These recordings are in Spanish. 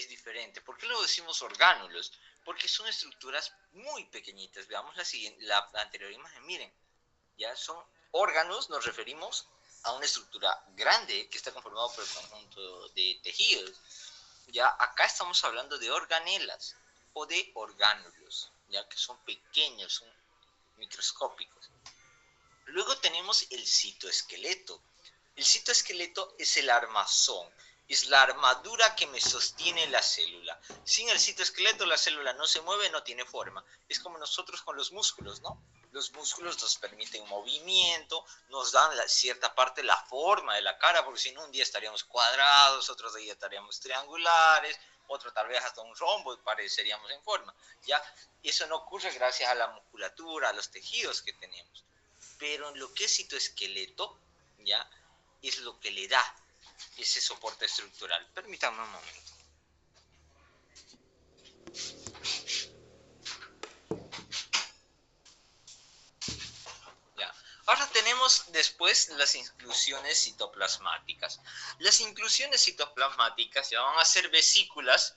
es diferente. ¿Por qué lo decimos orgánulos? Porque son estructuras muy pequeñitas. Veamos la anterior imagen, miren. Ya son órganos, nos referimos a una estructura grande que está conformada por el conjunto de tejidos. Ya acá estamos hablando de organelas o de orgánulos, ya que son pequeños, son microscópicos. Luego tenemos el citoesqueleto. El citoesqueleto es el armazón, es la armadura que me sostiene la célula. Sin el citoesqueleto la célula no se mueve, no tiene forma. Es como nosotros con los músculos, ¿no? Los músculos nos permiten movimiento, nos dan cierta parte la forma de la cara, porque si no un día estaríamos cuadrados, otro día estaríamos triangulares, otro tal vez hasta un rombo y pareceríamos en forma, ¿ya? Y eso no ocurre gracias a la musculatura, a los tejidos que tenemos. Pero en lo que es citoesqueleto, ¿ya? Es lo que le da ese soporte estructural. Permítanme un momento. Ya. Ahora tenemos después las inclusiones citoplasmáticas. Las inclusiones citoplasmáticas ya van a ser vesículas,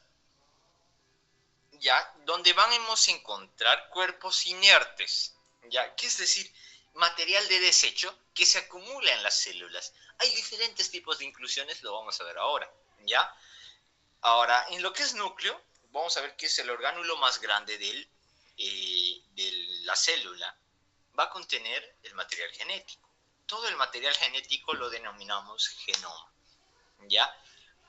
ya, donde vamos a encontrar cuerpos inertes, ya, que es decir, material de desecho que se acumula en las células. Hay diferentes tipos de inclusiones, lo vamos a ver ahora, ¿ya? Ahora, en lo que es núcleo, vamos a ver que es el orgánulo más grande de la célula. Va a contener el material genético. Todo el material genético lo denominamos genoma, ¿ya?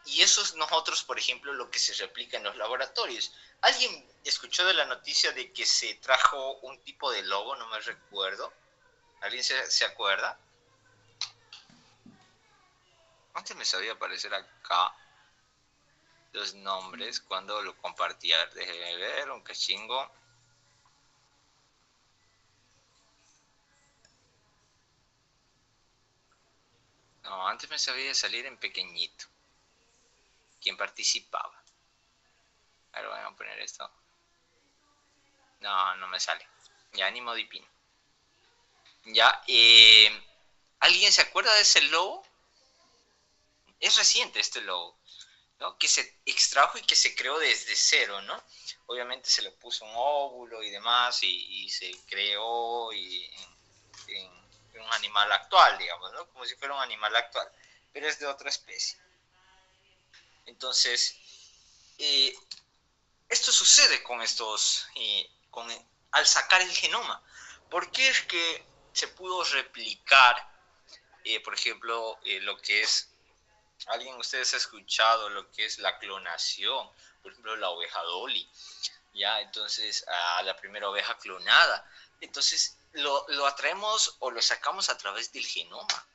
Y eso es nosotros, por ejemplo, lo que se replica en los laboratorios. ¿Alguien escuchó de la noticia de que se trajo un tipo de lobo? No me recuerdo. ¿Alguien se acuerda? Antes me sabía aparecer acá los nombres cuando lo compartía. Déjeme ver, un cachingo. No, antes me sabía salir en pequeñito. ¿Quién participaba? A ver, voy a poner esto. No, no me sale. Ya, ni modipín. Ya, ¿alguien se acuerda de ese lobo? Es reciente este logo, ¿no? Que se extrajo y que se creó desde cero, ¿no? Obviamente se le puso un óvulo y demás y se creó en un animal actual, digamos, ¿no? Como si fuera un animal actual, pero es de otra especie. Entonces, esto sucede con estos, al sacar el genoma. ¿Por qué es que se pudo replicar, por ejemplo, lo que es ¿alguien de ustedes ha escuchado lo que es la clonación? Por ejemplo, la oveja Dolly, ¿ya? Entonces, a la primera oveja clonada. Entonces, lo atraemos o lo sacamos a través del genoma,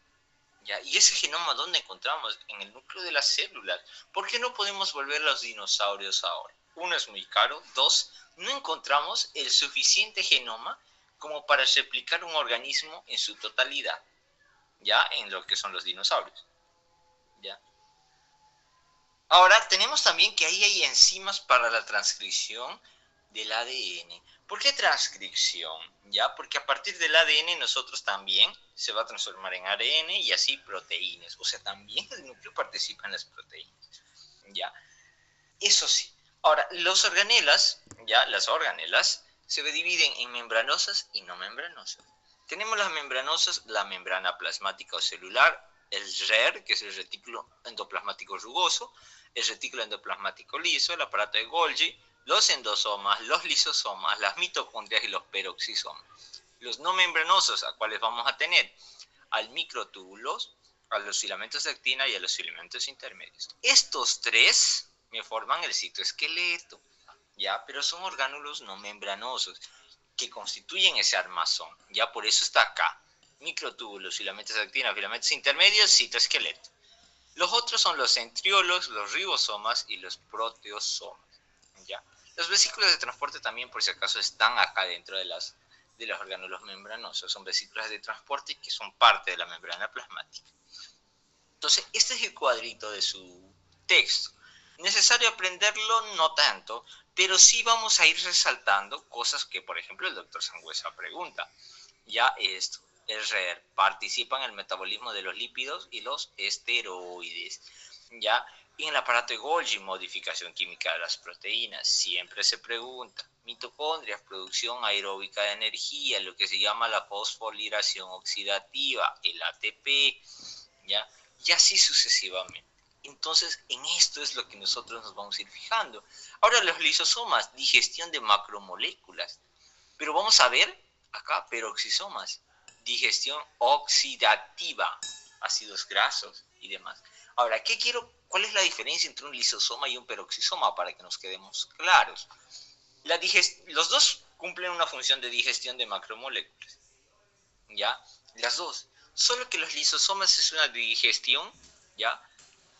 ¿ya? Y ese genoma, ¿dónde encontramos? En el núcleo de las células. ¿Por qué no podemos volver a los dinosaurios ahora? Uno, es muy caro. Dos, no encontramos el suficiente genoma como para replicar un organismo en su totalidad, ¿ya? En lo que son los dinosaurios. ¿Ya? Ahora, tenemos también que ahí hay enzimas para la transcripción del ADN. ¿Por qué transcripción? ¿Ya? Porque a partir del ADN nosotros también se va a transformar en ARN y así proteínas. O sea, también el núcleo participa en las proteínas. ¿Ya? Eso sí. Ahora, los organelas, ¿ya? Las organelas se dividen en membranosas y no membranosas. Tenemos las membranosas, la membrana plasmática o celular, el RER, que es el retículo endoplasmático rugoso, el retículo endoplasmático liso, el aparato de Golgi, los endosomas, los lisosomas, las mitocondrias y los peroxisomas. Los no membranosos, a cuáles vamos a tener, al microtúbulos, a los filamentos de actina y a los filamentos intermedios. Estos tres me forman el citoesqueleto, ¿ya? Pero son orgánulos no membranosos que constituyen ese armazón, ya por eso está acá. Microtúbulos, filamentos de actina, filamentos intermedios, citoesqueleto. Los otros son los centriolos, los ribosomas y los proteosomas, ¿ya? Los vesículos de transporte también, por si acaso, están acá dentro de los orgánulos membranosos. Son vesículas de transporte que son parte de la membrana plasmática. Entonces, este es el cuadrito de su texto. ¿Necesario aprenderlo? No tanto, pero sí vamos a ir resaltando cosas que, por ejemplo, el doctor Sangüesa pregunta. Ya esto, el RER participa en el metabolismo de los lípidos y los esteroides. Ya, En el aparato de Golgi, modificación química de las proteínas, siempre se pregunta. Mitocondrias, producción aeróbica de energía, lo que se llama la fosforilación oxidativa, el ATP, ¿ya? Y así sucesivamente. Entonces, en esto es lo que nosotros nos vamos a ir fijando. Ahora, los lisosomas, digestión de macromoléculas. Pero vamos a ver acá peroxisomas, digestión oxidativa, ácidos grasos y demás. Ahora, ¿cuál es la diferencia entre un lisosoma y un peroxisoma para que nos quedemos claros? Los dos cumplen una función de digestión de macromoléculas, ¿ya? Las dos. Solo que los lisosomas es una digestión, ¿ya?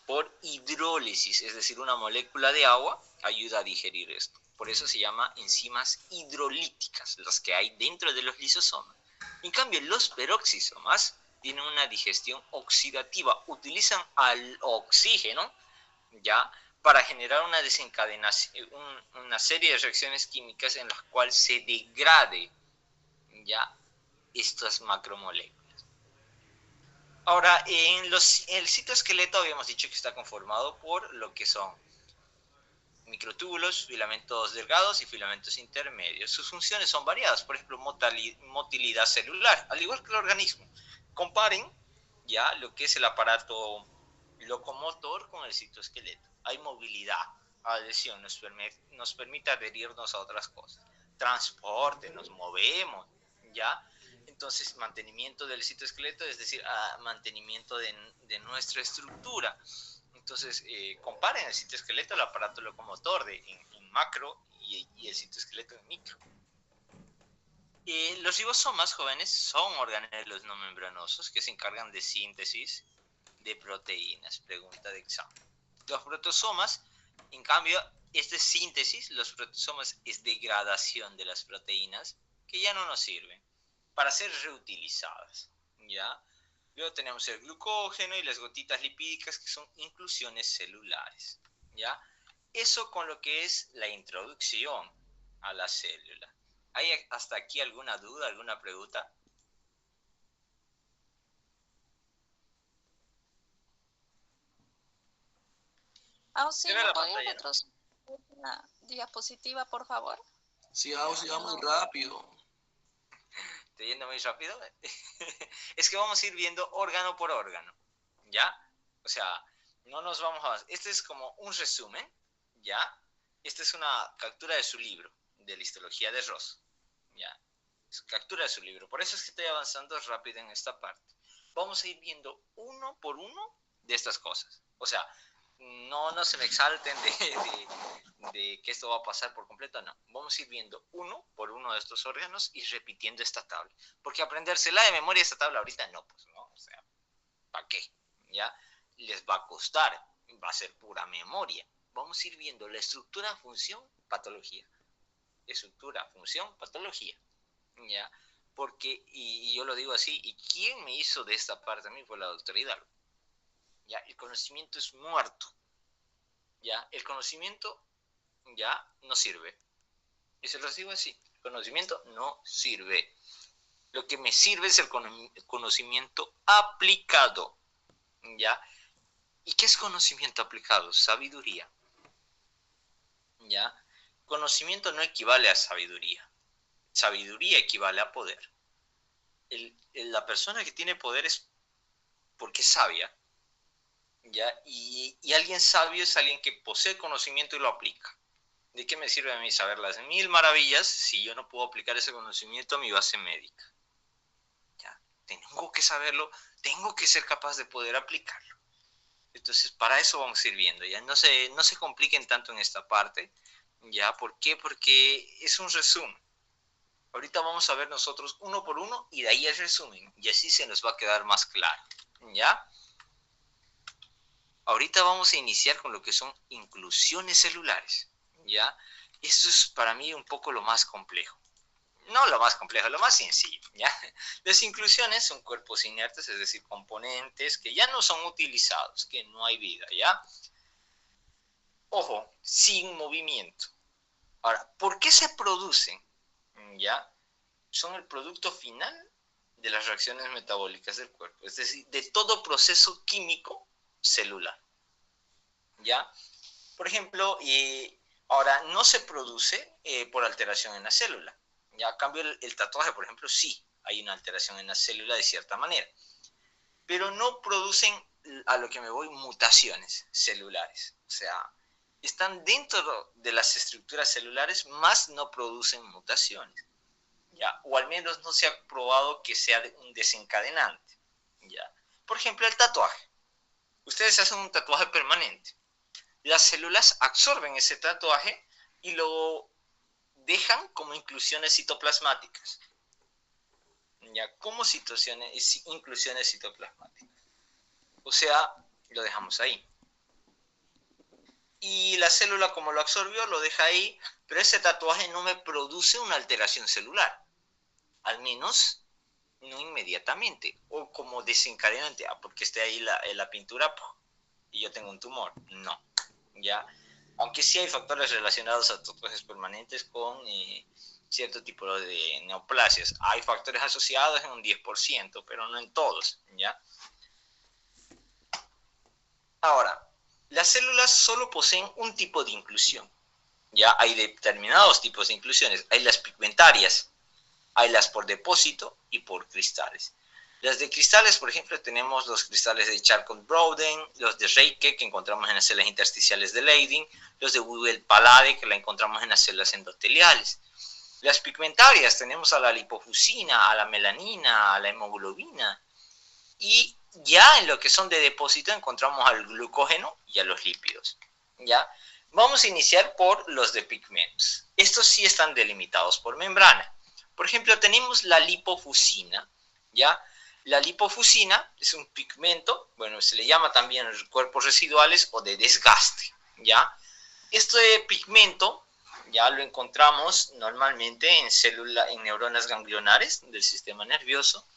Por hidrólisis, es decir, una molécula de agua ayuda a digerir esto. Por eso se llama enzimas hidrolíticas, las que hay dentro de los lisosomas. En cambio, los peroxisomas tienen una digestión oxidativa, utilizan al oxígeno, ¿ya? Para generar una desencadenación, una serie de reacciones químicas en las cuales se degrade, ¿ya? Estas macromoléculas. Ahora, el citoesqueleto habíamos dicho que está conformado por lo que son microtúbulos, filamentos delgados y filamentos intermedios. Sus funciones son variadas, por ejemplo, motilidad celular, al igual que el organismo. Comparen ya lo que es el aparato locomotor con el citoesqueleto. Hay movilidad, adhesión, nos permite adherirnos a otras cosas. Transporte, nos movemos, ¿ya? Entonces, mantenimiento del citoesqueleto, es decir, mantenimiento de nuestra estructura. Entonces, comparen el citoesqueleto, el aparato locomotor en macro y el citoesqueleto en micro. Los ribosomas jóvenes son organelos no membranosos que se encargan de síntesis de proteínas. Pregunta de examen. Los proteosomas, en cambio, es de síntesis, los proteosomas es degradación de las proteínas que ya no nos sirven para ser reutilizadas, ¿ya? Luego tenemos el glucógeno y las gotitas lipídicas que son inclusiones celulares, ¿ya? Eso con lo que es la introducción a la célula. ¿Hay hasta aquí alguna duda, alguna pregunta? Sí, ¿me podría retroceder una diapositiva, por favor? Sí, va muy rápido. ¿Estoy yendo muy rápido? Es que vamos a ir viendo órgano por órgano, ¿ya? O sea, no nos vamos a... Este es como un resumen, ¿ya? Esta es una captura de su libro, de la histología de Ross, ¿ya? Es captura de su libro. Por eso es que estoy avanzando rápido en esta parte. Vamos a ir viendo uno por uno de estas cosas. O sea, no se me exalten de que esto va a pasar por completo, no. Vamos a ir viendo uno por uno de estos órganos y repitiendo esta tabla. Porque aprendérsela de memoria esta tabla ahorita no, pues no, o sea, ¿para qué? ¿Ya? Les va a costar, va a ser pura memoria. Vamos a ir viendo la estructura, función, patología. Estructura, función, patología. ¿Ya? Porque, y yo lo digo así, ¿y quién me hizo de esta parte a mí? Fue la doctora Hidalgo. ¿Ya? El conocimiento es muerto. ¿Ya? El conocimiento ya no sirve. Y se los digo así, el conocimiento no sirve. Lo que me sirve es el conocimiento aplicado. ¿Ya? ¿Y qué es conocimiento aplicado? Sabiduría. ¿Ya? Conocimiento no equivale a sabiduría. Sabiduría equivale a poder. La persona que tiene poder es porque es sabia. ¿Ya? Y alguien sabio es alguien que posee conocimiento y lo aplica. ¿De qué me sirve a mí saber las 1000 maravillas si yo no puedo aplicar ese conocimiento a mi base médica? ¿Ya? Tengo que saberlo, tengo que ser capaz de poder aplicarlo. Entonces, para eso vamos a ir viendo. ¿Ya? No se compliquen tanto en esta parte. ¿Ya? ¿Por qué? Porque es un resumen. Ahorita vamos a ver nosotros uno por uno y de ahí el resumen. Y así se nos va a quedar más claro. ¿Ya? Ahorita vamos a iniciar con lo que son inclusiones celulares, ¿ya? Esto es para mí un poco lo más complejo. No lo más complejo, lo más sencillo, ¿ya? Las inclusiones son cuerpos inertes, es decir, componentes que ya no son utilizados, que no hay vida, ¿ya? Ojo, sin movimiento. Ahora, ¿por qué se producen? ¿Ya? Son el producto final de las reacciones metabólicas del cuerpo, es decir, de todo proceso químico celular. ¿ya? Por ejemplo, ahora no se produce por alteración en la célula, ¿ya? A cambio, el tatuaje, por ejemplo, sí hay una alteración en la célula de cierta manera, pero no producen, a lo que me voy, mutaciones celulares. O sea, están dentro de las estructuras celulares, más no producen mutaciones, ¿ya? O al menos no se ha probado que sea un desencadenante, ¿ya? Por ejemplo, el tatuaje. Ustedes hacen un tatuaje permanente. Las células absorben ese tatuaje y lo dejan como inclusiones citoplasmáticas, ¿ya? Como inclusiones citoplasmáticas. O sea, lo dejamos ahí. Y la célula, como lo absorbió, lo deja ahí, pero ese tatuaje no me produce una alteración celular. Al menos no inmediatamente. O como desencadenante, porque esté ahí la pintura y yo tengo un tumor. No, ¿ya? Aunque sí hay factores relacionados a tatuajes permanentes con cierto tipo de neoplasias. Hay factores asociados en un 10%, pero no en todos, ¿ya? Ahora, las células solo poseen un tipo de inclusión, ¿ya? Hay determinados tipos de inclusiones. Hay las pigmentarias, hay las por depósito y por cristales. Las de cristales, por ejemplo, tenemos los cristales de Charcot-Brodin, los de Reike, que encontramos en las células intersticiales de Leydig, los de Weibel-Palade, que la encontramos en las células endoteliales. Las pigmentarias, tenemos a la lipofusina, a la melanina, a la hemoglobina, y ya en lo que son de depósito encontramos al glucógeno y a los lípidos, ¿ya? Vamos a iniciar por los de pigmentos. Estos sí están delimitados por membrana. Por ejemplo, tenemos la lipofusina, ¿ya? La lipofusina es un pigmento, bueno, se le llama también cuerpos residuales o de desgaste, ¿ya? Este pigmento ya lo encontramos normalmente en neuronas ganglionares del sistema nervioso,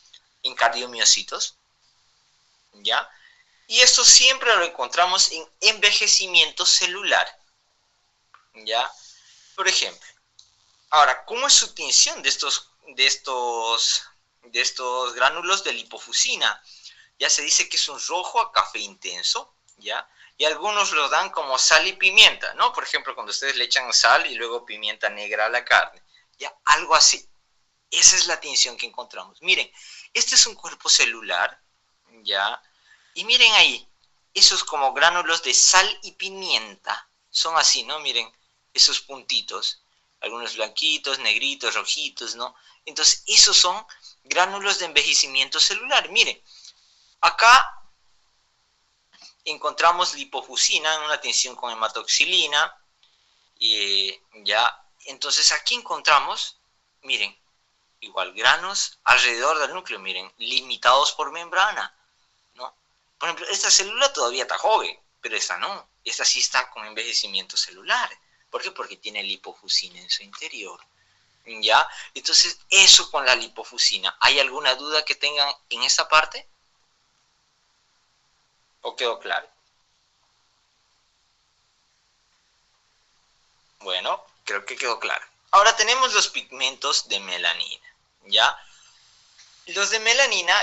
en cardiomiocitos, ¿ya? Y esto siempre lo encontramos en envejecimiento celular, ¿ya? Por ejemplo, ahora, ¿cómo es su tinción de estos gránulos de lipofusina? Ya se dice que es un rojo a café intenso, ¿ya? Y algunos lo dan como sal y pimienta, ¿no? Por ejemplo, cuando ustedes le echan sal y luego pimienta negra a la carne, ¿ya? Algo así. Esa es la tinción que encontramos. Miren, este es un cuerpo celular, ¿ya? Y miren ahí, esos como gránulos de sal y pimienta, son así, ¿no? Miren, esos puntitos, algunos blanquitos, negritos, rojitos, ¿no? Entonces, esos son gránulos de envejecimiento celular. Miren, acá encontramos lipofusina en una tinción con hematoxilina, ya. Entonces, aquí encontramos, miren, igual granos alrededor del núcleo, miren, limitados por membrana, ¿no? Por ejemplo, esta célula todavía está joven, pero esta no, esta sí está con envejecimiento celular. ¿Por qué? Porque tiene lipofusina en su interior, ¿ya? Entonces, eso con la lipofusina. ¿Hay alguna duda que tengan en esta parte? ¿O quedó claro? Bueno, creo que quedó claro. Ahora tenemos los pigmentos de melanina, ¿ya? Los de melanina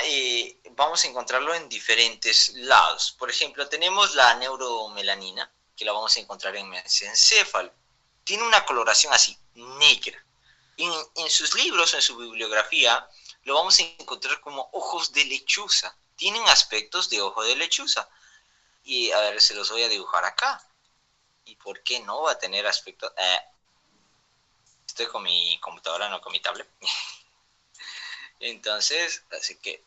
vamos a encontrarlo en diferentes lados. Por ejemplo, tenemos la neuromelanina, que la vamos a encontrar en mesencéfalo. Tiene una coloración así, negra. En sus libros, en su bibliografía, lo vamos a encontrar como ojos de lechuza. Tienen aspectos de ojo de lechuza. Y a ver, se los voy a dibujar acá. ¿Y por qué no va a tener aspecto? Estoy con mi computadora, no con mi tablet. Entonces, así que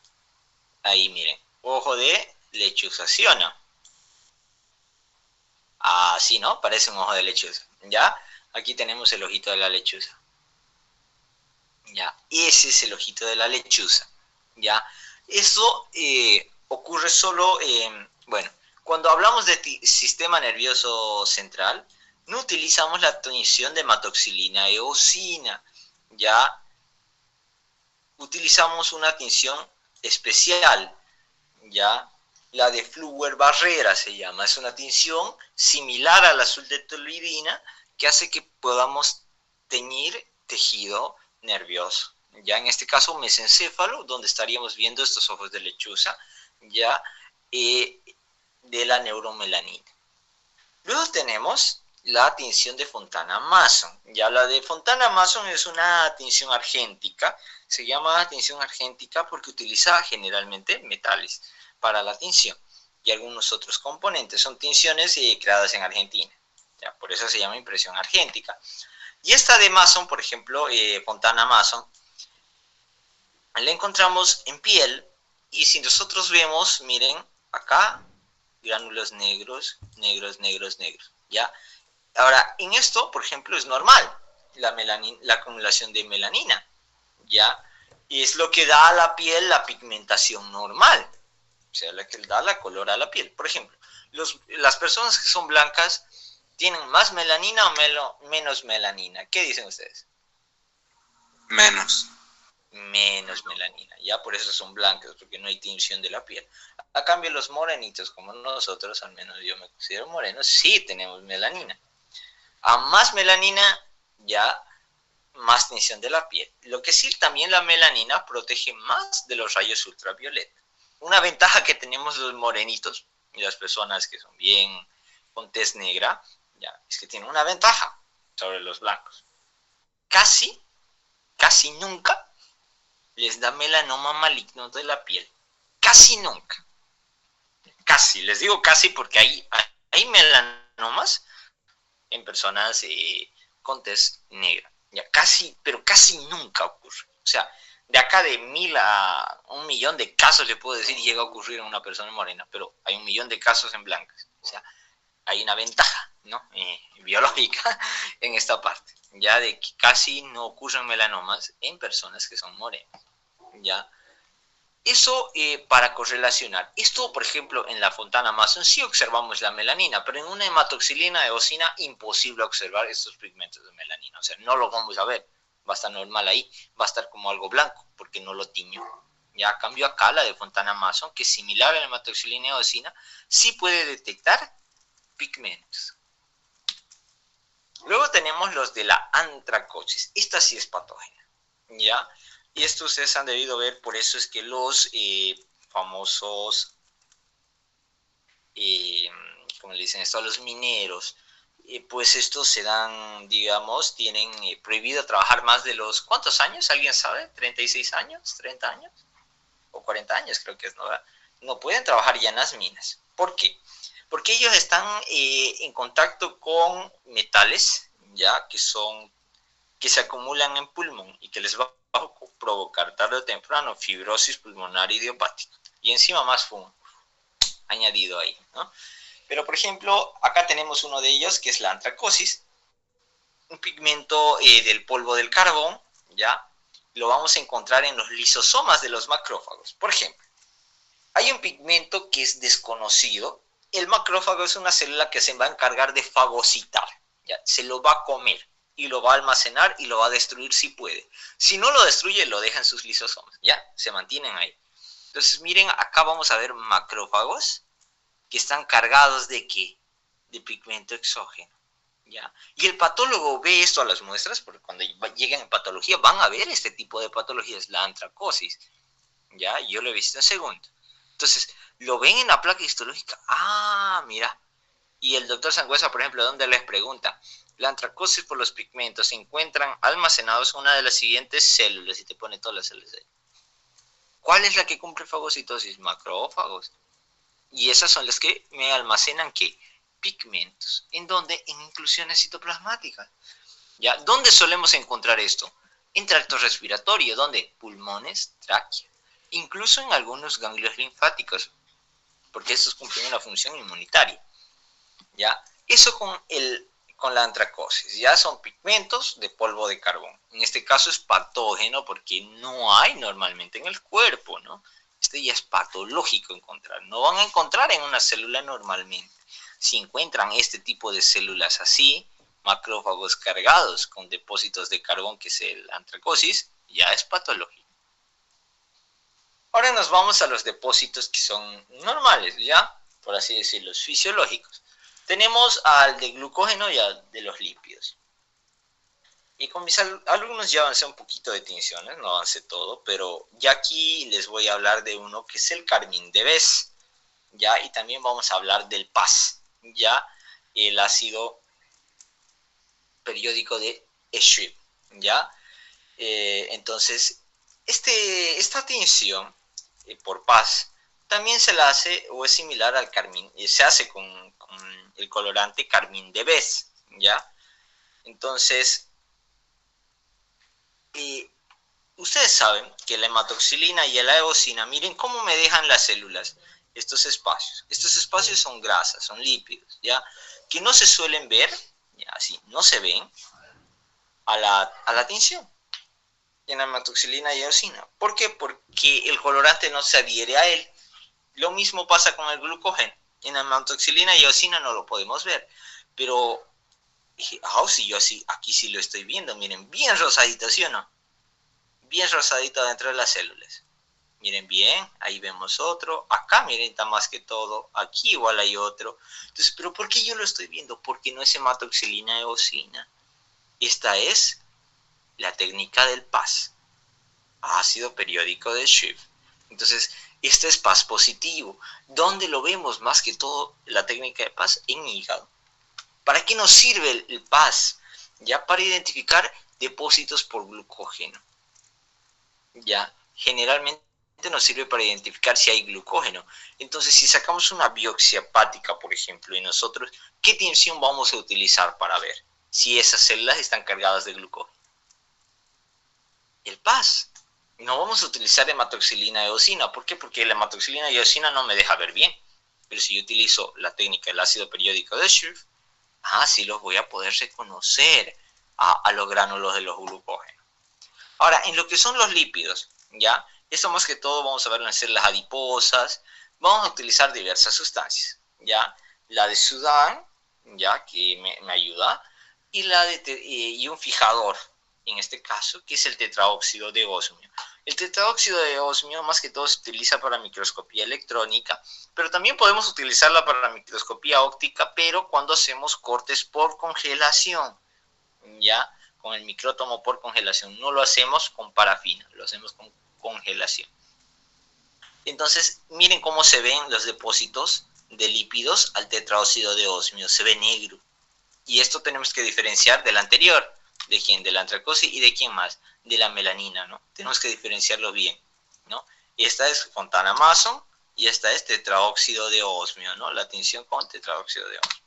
ahí miren, ojo de lechuza, ¿sí o no? Así, ¿no? Parece un ojo de lechuza, ¿ya? Aquí tenemos el ojito de la lechuza. Ya, ese es el ojito de la lechuza, ¿ya? Eso ocurre solo, bueno, cuando hablamos de sistema nervioso central, no utilizamos la tinción de hematoxilina eosina, ¿ya? Utilizamos una tinción especial, ¿ya? La de Fluer-Barrera se llama, es una tinción similar al azul de toluidina que hace que podamos teñir tejido nervioso, ya en este caso mesencéfalo, donde estaríamos viendo estos ojos de lechuza, ya de la neuromelanina. Luego tenemos la tinción de Fontana-Mason. Ya la de Fontana-Mason es una tinción argéntica. Se llama tinción argéntica porque utiliza generalmente metales para la tinción y algunos otros componentes. Son tinciones creadas en Argentina. Ya, por eso se llama impresión argéntica. Y esta de Mason, por ejemplo, Fontana-Mason, la encontramos en piel. Y si nosotros vemos, miren, acá, gránulos negros, negros, negros, negros, ¿ya? Ahora, en esto, por ejemplo, es normal la acumulación de melanina, ¿ya? Y es lo que da a la piel la pigmentación normal, o sea, la que da la color a la piel. Por ejemplo, las personas que son blancas tienen más melanina o menos melanina. ¿Qué dicen ustedes? Menos. Menos melanina, ya por eso son blancas, porque no hay tinción de la piel. A cambio, los morenitos, como nosotros, al menos yo me considero moreno, sí tenemos melanina. A más melanina, ya más tinción de la piel. Lo que sí, también la melanina protege más de los rayos ultravioleta. Una ventaja que tenemos los morenitos y las personas que son bien con tez negra, ya, es que tienen una ventaja sobre los blancos. Casi nunca les da melanoma maligno de la piel. Casi nunca. Casi, les digo casi porque hay melanomas en personas con tez negra. Ya casi, pero casi nunca ocurre. O sea, de acá de 1000 a 1.000.000 de casos, le puedo decir, llega a ocurrir en una persona morena, pero hay 1.000.000 de casos en blancas. O sea, hay una ventaja, ¿no? Biológica en esta parte, ya de que casi no ocurren melanomas en personas que son morenas, ¿ya? Eso para correlacionar. Esto, por ejemplo, en la Fontana-Mason sí observamos la melanina, pero en una hematoxilina de eosina imposible observar estos pigmentos de melanina. O sea, no lo vamos a ver. Va a estar normal ahí. Va a estar como algo blanco, porque no lo tiñó. Ya a cambio acá, la de Fontana-Mason, que es similar a la hematoxilina de eosina, sí puede detectar pigmentos. Luego tenemos los de la antracosis. Esta sí es patógena, ¿ya? Y esto ustedes han debido ver, por eso es que los famosos, como le dicen esto a los mineros, pues estos se dan, digamos, tienen prohibido trabajar más de los, ¿cuántos años? ¿Alguien sabe? ¿36 años? ¿30 años? O 40 años creo que es, ¿no? No pueden trabajar ya en las minas. ¿Por qué? Porque ellos están en contacto con metales, ya, que se acumulan en pulmón y que les va a provocar tarde o temprano fibrosis pulmonar idiopática. Y encima más fumo añadido ahí, ¿no? Pero, por ejemplo, acá tenemos uno de ellos, que es la antracosis, un pigmento del polvo del carbón, ¿ya? Lo vamos a encontrar en los lisosomas de los macrófagos. Por ejemplo, hay un pigmento que es desconocido. El macrófago es una célula que se va a encargar de fagocitar, ¿ya? Se lo va a comer y lo va a almacenar y lo va a destruir si puede. Si no lo destruye, lo deja en sus lisosomas, ¿ya? Se mantienen ahí. Entonces, miren, acá vamos a ver macrófagos que están cargados ¿de qué? De pigmento exógeno, ¿ya? Y el patólogo ve esto a las muestras, porque cuando lleguen en patología van a ver este tipo de patologías, la antracosis, ¿ya? Yo lo he visto en segundo. Entonces, lo ven en la placa histológica. Ah, mira. Y el doctor Sangüesa, por ejemplo, donde les pregunta, la antracosis por los pigmentos se encuentran almacenados en una de las siguientes células, y te pone todas las células ahí. ¿Cuál es la que cumple fagocitosis? Macrófagos. Y esas son las que me almacenan, ¿qué? Pigmentos. ¿En dónde? En inclusiones citoplasmáticas. ¿Ya? ¿Dónde solemos encontrar esto? En tracto respiratorio. ¿Dónde? Pulmones, tráquea. Incluso en algunos ganglios linfáticos, porque estos cumplen una función inmunitaria, ¿ya? Eso con la antracosis, ya son pigmentos de polvo de carbón. En este caso es patógeno porque no hay normalmente en el cuerpo, ¿no? Este ya es patológico encontrar. No van a encontrar en una célula normalmente. Si encuentran este tipo de células así, macrófagos cargados con depósitos de carbón, que es el antracosis, ya es patológico. Ahora nos vamos a los depósitos que son normales, ¿ya? Por así decirlo, fisiológicos. Tenemos al de glucógeno y al de los lípidos. Y con mis alumnos ya avancé un poquito de tinciones, no avancé todo, pero ya aquí les voy a hablar de uno que es el carmín de Bess, ¿ya? Y también vamos a hablar del PAS, ¿ya? el ácido periódico de Schiff, ¿ya? Entonces, esta tinción por paz también se la hace o es similar al carmín, se hace con el colorante carmín de Bess, ¿ya? Entonces, ustedes saben que la hematoxilina y la eosina, miren cómo me dejan las células estos espacios. Estos espacios son grasas, son lípidos, ¿ya? Que no se suelen ver, ¿ya? Así, no se ven a la tinción en la hematoxilina y eosina. ¿Por qué? Porque el colorante no se adhiere a él. Lo mismo pasa con el glucógeno. En la hematoxilina y eosina no lo podemos ver. Pero, si yo así, aquí sí lo estoy viendo, miren, bien rosadito, ¿sí o no? Bien rosadito dentro de las células. Miren bien, ahí vemos otro. Acá, miren, está más que todo. Aquí igual hay otro. Entonces, ¿pero por qué yo lo estoy viendo? Porque no es hematoxilina y eosina. Esta es la técnica del PAS, ácido periódico de Schiff. Entonces, este es PAS positivo. ¿Dónde lo vemos más que todo la técnica de PAS? En hígado. ¿Para qué nos sirve el PAS? Ya para identificar depósitos por glucógeno. Ya, generalmente nos sirve para identificar si hay glucógeno. Entonces, si sacamos una biopsia hepática, por ejemplo, y nosotros, ¿qué tinción vamos a utilizar para ver si esas células están cargadas de glucógeno? El PAS. No vamos a utilizar hematoxilina y eosina. ¿Por qué? Porque la hematoxilina y eosina no me deja ver bien. Pero si yo utilizo la técnica del ácido periódico de Schiff, sí los voy a poder reconocer a los gránulos de los glucógenos. Ahora, en lo que son los lípidos, ¿ya? Esto más que todo vamos a ver en células adiposas. Vamos a utilizar diversas sustancias, ¿ya? La de Sudán, ¿ya? Que me ayuda. Y un fijador, en este caso, que es el tetraóxido de osmio. El tetraóxido de osmio más que todo se utiliza para microscopía electrónica, pero también podemos utilizarla para microscopía óptica, pero cuando hacemos cortes por congelación, ¿ya? Con el micrótomo por congelación. No lo hacemos con parafina, lo hacemos con congelación. Entonces, miren cómo se ven los depósitos de lípidos al tetraóxido de osmio. Se ve negro. Y esto tenemos que diferenciar del anterior. ¿De quién? De la antracosis y de quién más, de la melanina, ¿no? Tenemos que diferenciarlos bien, ¿no? Esta es Fontana-Mason y esta es tetraóxido de osmio, ¿no? La tinción con tetraóxido de osmio.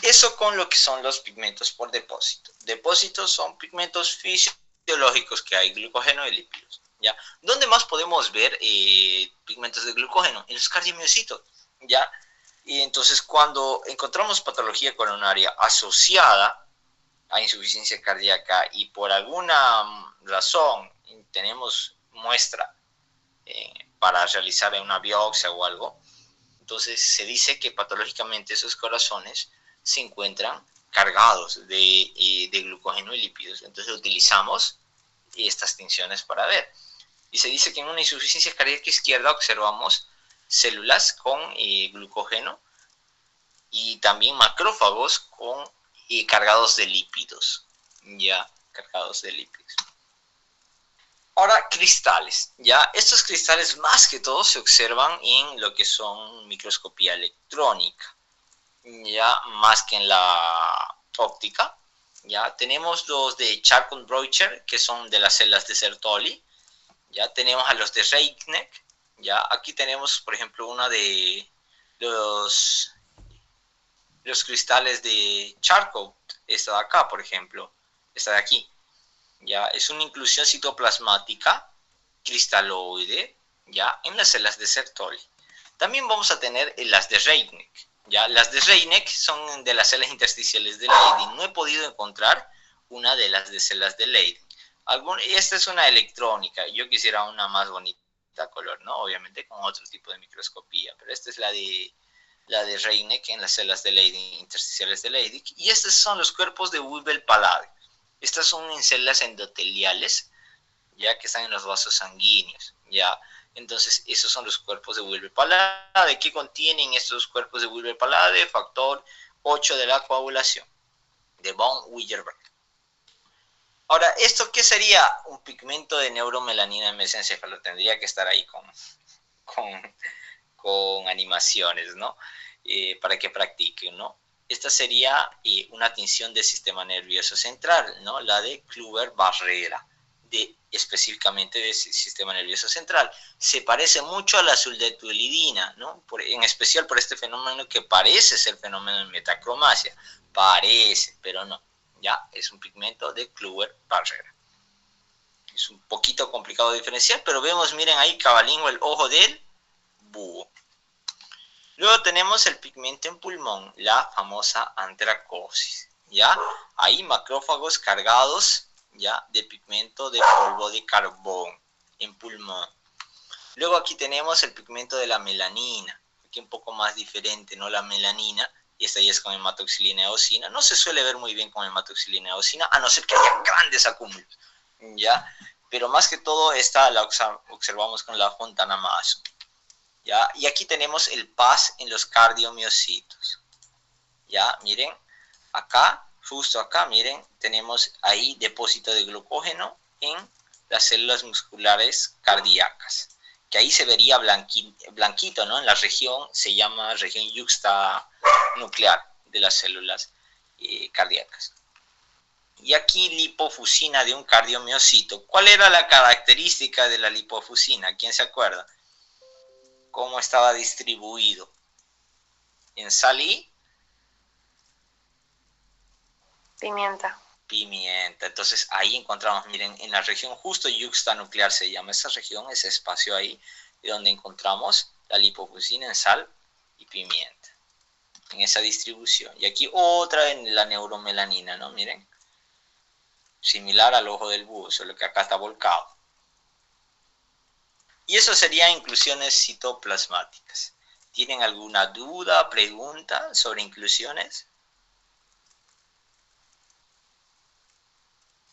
Eso con lo que son los pigmentos por depósito. Depósitos son pigmentos fisiológicos que hay, glucógeno y lípidos, ¿ya? ¿Dónde más podemos ver pigmentos de glucógeno? En los cardiomiocitos, ¿ya? Y entonces cuando encontramos patología coronaria asociada a insuficiencia cardíaca y por alguna razón tenemos muestra para realizar una biopsia o algo, entonces se dice que patológicamente esos corazones se encuentran cargados de glucógeno y lípidos. Entonces utilizamos estas tinciones para ver. Y se dice que en una insuficiencia cardíaca izquierda observamos células con glucógeno y también macrófagos con cargados de lípidos, ya, cargados de lípidos. Ahora, cristales, ya, estos cristales más que todo se observan en lo que son microscopía electrónica, ya, más que en la óptica, ya, tenemos los de Charcot-Breuer, que son de las células de Sertoli, ya, tenemos a los de Reichneck, ya, aquí tenemos, por ejemplo, una de los cristales de Charcot, esta de acá, por ejemplo, esta de aquí, ya, es una inclusión citoplasmática cristaloide, ya, en las células de Sertoli. También vamos a tener las de Reichneck, ya, las de Reichneck son de las células intersticiales de Leydig. No he podido encontrar una de las de células de Leydig. Esta es una electrónica, yo quisiera una más bonita color, ¿no? Obviamente con otro tipo de microscopía, pero esta es la de Reichneck en las células de Leydig, intersticiales de Leydig. Y estos son los cuerpos de Weibel-Palade. Estas son en células endoteliales, ya que están en los vasos sanguíneos, ya. Entonces, esos son los cuerpos de Weibel-Palade. ¿Qué contienen estos cuerpos de Weibel-Palade? Factor 8 de la coagulación, de von Willebrand. Ahora, ¿esto qué sería? Un pigmento de neuromelanina en mesencéfalo. Tendría que estar ahí con animaciones, ¿no? Para que practiquen, ¿no? Esta sería una tinción del sistema nervioso central, ¿no? La de Kluver-Barrera, específicamente del sistema nervioso central. Se parece mucho al azul de tuolidina, ¿no? En especial por este fenómeno que parece ser fenómeno de metacromasia. Parece, pero no. Ya, es un pigmento de Kluver-Barrera. Es un poquito complicado de diferenciar, pero vemos, miren ahí, cabalín o el ojo del búho. Luego tenemos el pigmento en pulmón, la famosa antracosis, ¿ya? Hay macrófagos cargados, ¿ya? De pigmento de polvo de carbón en pulmón. Luego aquí tenemos el pigmento de la melanina, aquí un poco más diferente, ¿no? La melanina, y esta ya es con hematoxilina eosina. No se suele ver muy bien con hematoxilina eosina, a no ser que haya grandes acúmulos, ¿ya? Pero más que todo esta la observamos con la Fontana Mason. ¿Ya? Y aquí tenemos el PAS en los cardiomiocitos. ¿Ya? Miren, acá, justo acá, miren, tenemos ahí depósito de glucógeno en las células musculares cardíacas. Que ahí se vería blanquito, ¿no? En la región, se llama región yuxtanuclear de las células cardíacas. Y aquí lipofusina de un cardiomiocito. ¿Cuál era la característica de la lipofusina? ¿Quién se acuerda? ¿Cómo estaba distribuido? En sal y pimienta. Pimienta. Entonces ahí encontramos, miren, en la región justo yuxtanuclear se llama esa región, ese espacio ahí, donde encontramos la lipofusina en sal y pimienta. En esa distribución. Y aquí otra en la neuromelanina, ¿no? Miren. Similar al ojo del búho, solo que acá está volcado. Y eso serían inclusiones citoplasmáticas. ¿Tienen alguna duda, pregunta sobre inclusiones?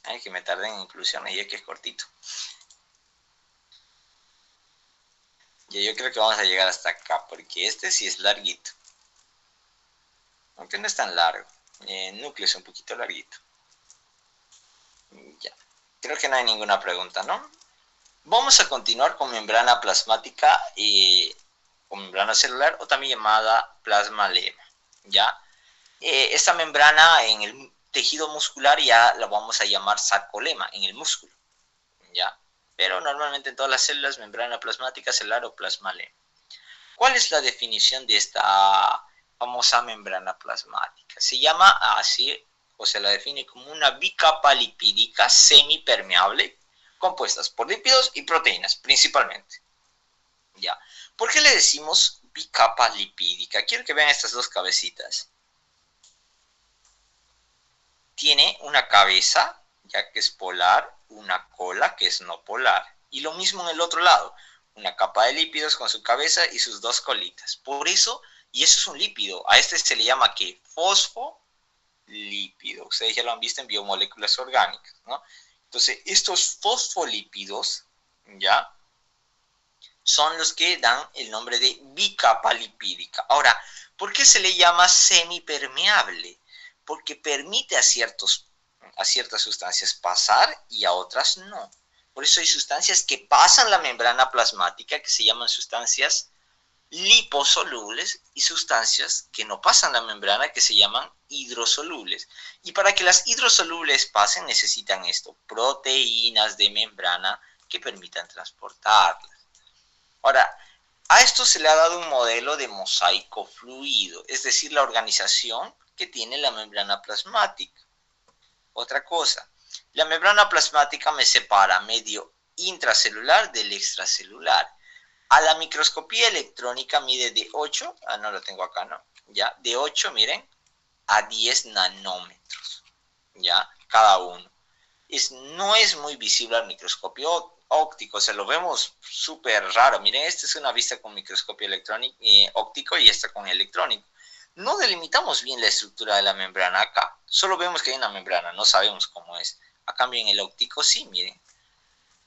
Ay, que me tardé en inclusiones y es que es cortito. Y yo creo que vamos a llegar hasta acá, porque este sí es larguito. Aunque no es tan largo. El núcleo es un poquito larguito. Ya. Creo que no hay ninguna pregunta, ¿no? Vamos a continuar con membrana plasmática o membrana celular, o también llamada plasmalema, ¿ya? Esta membrana en el tejido muscular ya la vamos a llamar sarcolema, en el músculo, ¿ya? Pero normalmente en todas las células, membrana plasmática celular o plasmalema. ¿Cuál es la definición de esta famosa membrana plasmática? Se llama así, o se la define como una bicapa lipídica semipermeable, compuestas por lípidos y proteínas, principalmente. ¿Ya? ¿Por qué le decimos bicapa lipídica? Quiero que vean estas dos cabecitas. Tiene una cabeza, ya que es polar, una cola, que es no polar. Y lo mismo en el otro lado, una capa de lípidos con su cabeza y sus dos colitas. Por eso, y eso es un lípido, a este se le llama ¿qué? Fosfolípido. Ustedes ya lo han visto en biomoléculas orgánicas, ¿no? Entonces, estos fosfolípidos, ¿ya? Son los que dan el nombre de bicapa lipídica. Ahora, ¿por qué se le llama semipermeable? Porque permite a ciertas sustancias pasar y a otras no. Por eso hay sustancias que pasan la membrana plasmática, que se llaman sustancias liposolubles, y sustancias que no pasan la membrana, que se llaman hidrosolubles. Y para que las hidrosolubles pasen necesitan esto, proteínas de membrana que permitan transportarlas. Ahora, a esto se le ha dado un modelo de mosaico fluido, es decir, la organización que tiene la membrana plasmática. Otra cosa, la membrana plasmática me separa medio intracelular del extracelular. A la microscopía electrónica mide de 8, no lo tengo acá, ¿no? Ya, de 8, miren, a 10 nanómetros, ¿ya? Cada uno. No es muy visible al microscopio óptico, se lo vemos súper raro. Miren, esta es una vista con microscopio electrónico, óptico, y esta con electrónico. No delimitamos bien la estructura de la membrana acá. Solo vemos que hay una membrana, no sabemos cómo es. A cambio en el óptico sí, miren.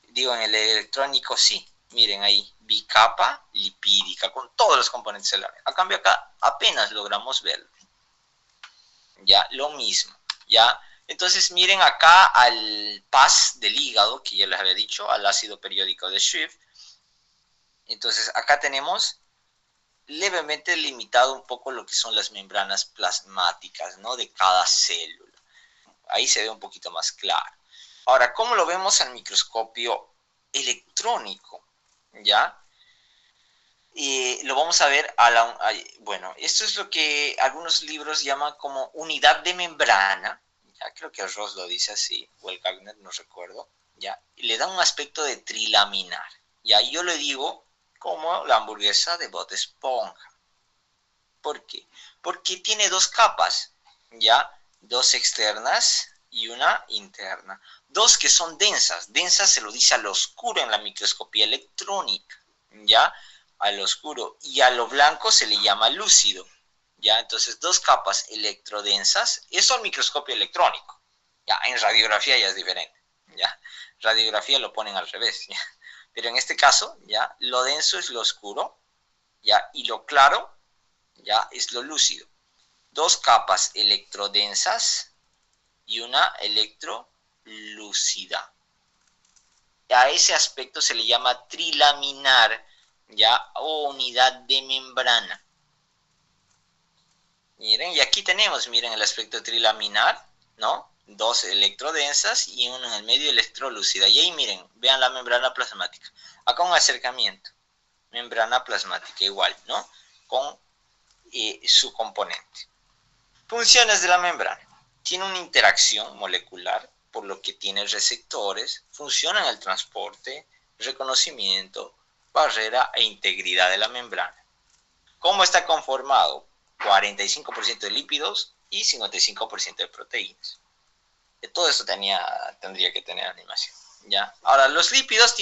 Digo, en el electrónico sí. Miren ahí, bicapa lipídica con todos los componentes celulares. A cambio acá apenas logramos verlo. Ya, lo mismo. Ya, entonces miren acá al PAS del hígado, que ya les había dicho, al ácido periódico de Schiff. Entonces acá tenemos levemente limitado un poco lo que son las membranas plasmáticas, ¿no? De cada célula. Ahí se ve un poquito más claro. Ahora, ¿cómo lo vemos al microscopio electrónico? ¿Ya? Lo vamos a ver bueno, esto es lo que algunos libros llaman como unidad de membrana. Ya creo que Ross lo dice así, o el Gagner, no recuerdo. ¿Ya? Y le da un aspecto de trilaminar. Ya, yo le digo como la hamburguesa de Bob Esponja. ¿Por qué? Porque tiene dos capas, ¿ya? Dos externas y una interna. Dos que son densas. Densas se lo dice al oscuro en la microscopía electrónica, ¿ya? Al oscuro. Y a lo blanco se le llama lúcido, ¿ya? Entonces, dos capas electrodensas. Eso al microscopio electrónico. Ya, en radiografía ya es diferente, ¿ya? Radiografía lo ponen al revés, ¿ya? Pero en este caso, ¿ya? Lo denso es lo oscuro, ¿ya? Y lo claro, ¿ya? Es lo lúcido. Dos capas electrodensas y una electrolúcida. A ese aspecto se le llama trilaminar, ¿ya? O unidad de membrana. Miren, y aquí tenemos, miren el aspecto trilaminar, ¿no? Dos electrodensas y una en el medio electrolúcida. Y ahí miren, vean la membrana plasmática. Acá un acercamiento. Membrana plasmática igual, ¿no? Con su componente. Funciones de la membrana. Tiene una interacción molecular, por lo que tiene receptores, funciona en el transporte, reconocimiento, barrera e integridad de la membrana. ¿Cómo está conformado? 45% de lípidos y 55% de proteínas. Todo esto tendría que tener animación, ¿ya? Ahora, los lípidos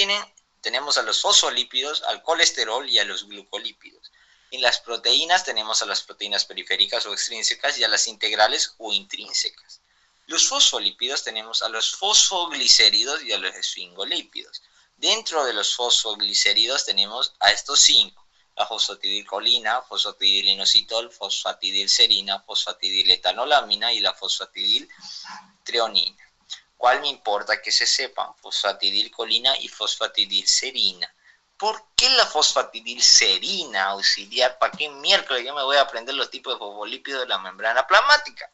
tenemos a los fosfolípidos, al colesterol y a los glucolípidos. En las proteínas tenemos a las proteínas periféricas o extrínsecas y a las integrales o intrínsecas. Los fosfolípidos tenemos a los fosfoglicéridos y a los esfingolípidos. Dentro de los fosfoglicéridos tenemos a estos 5. La fosfatidilcolina, fosfatidilinositol, fosfatidilserina, fosfatidiletoanolamina y la fosfatidiltreonina. ¿Cuál me importa que se sepan? Fosfatidilcolina y fosfatidilserina. ¿Por qué la fosfatidilserina auxiliar? ¿Para qué miércoles yo me voy a aprender los tipos de fosfolípidos de la membrana plasmática?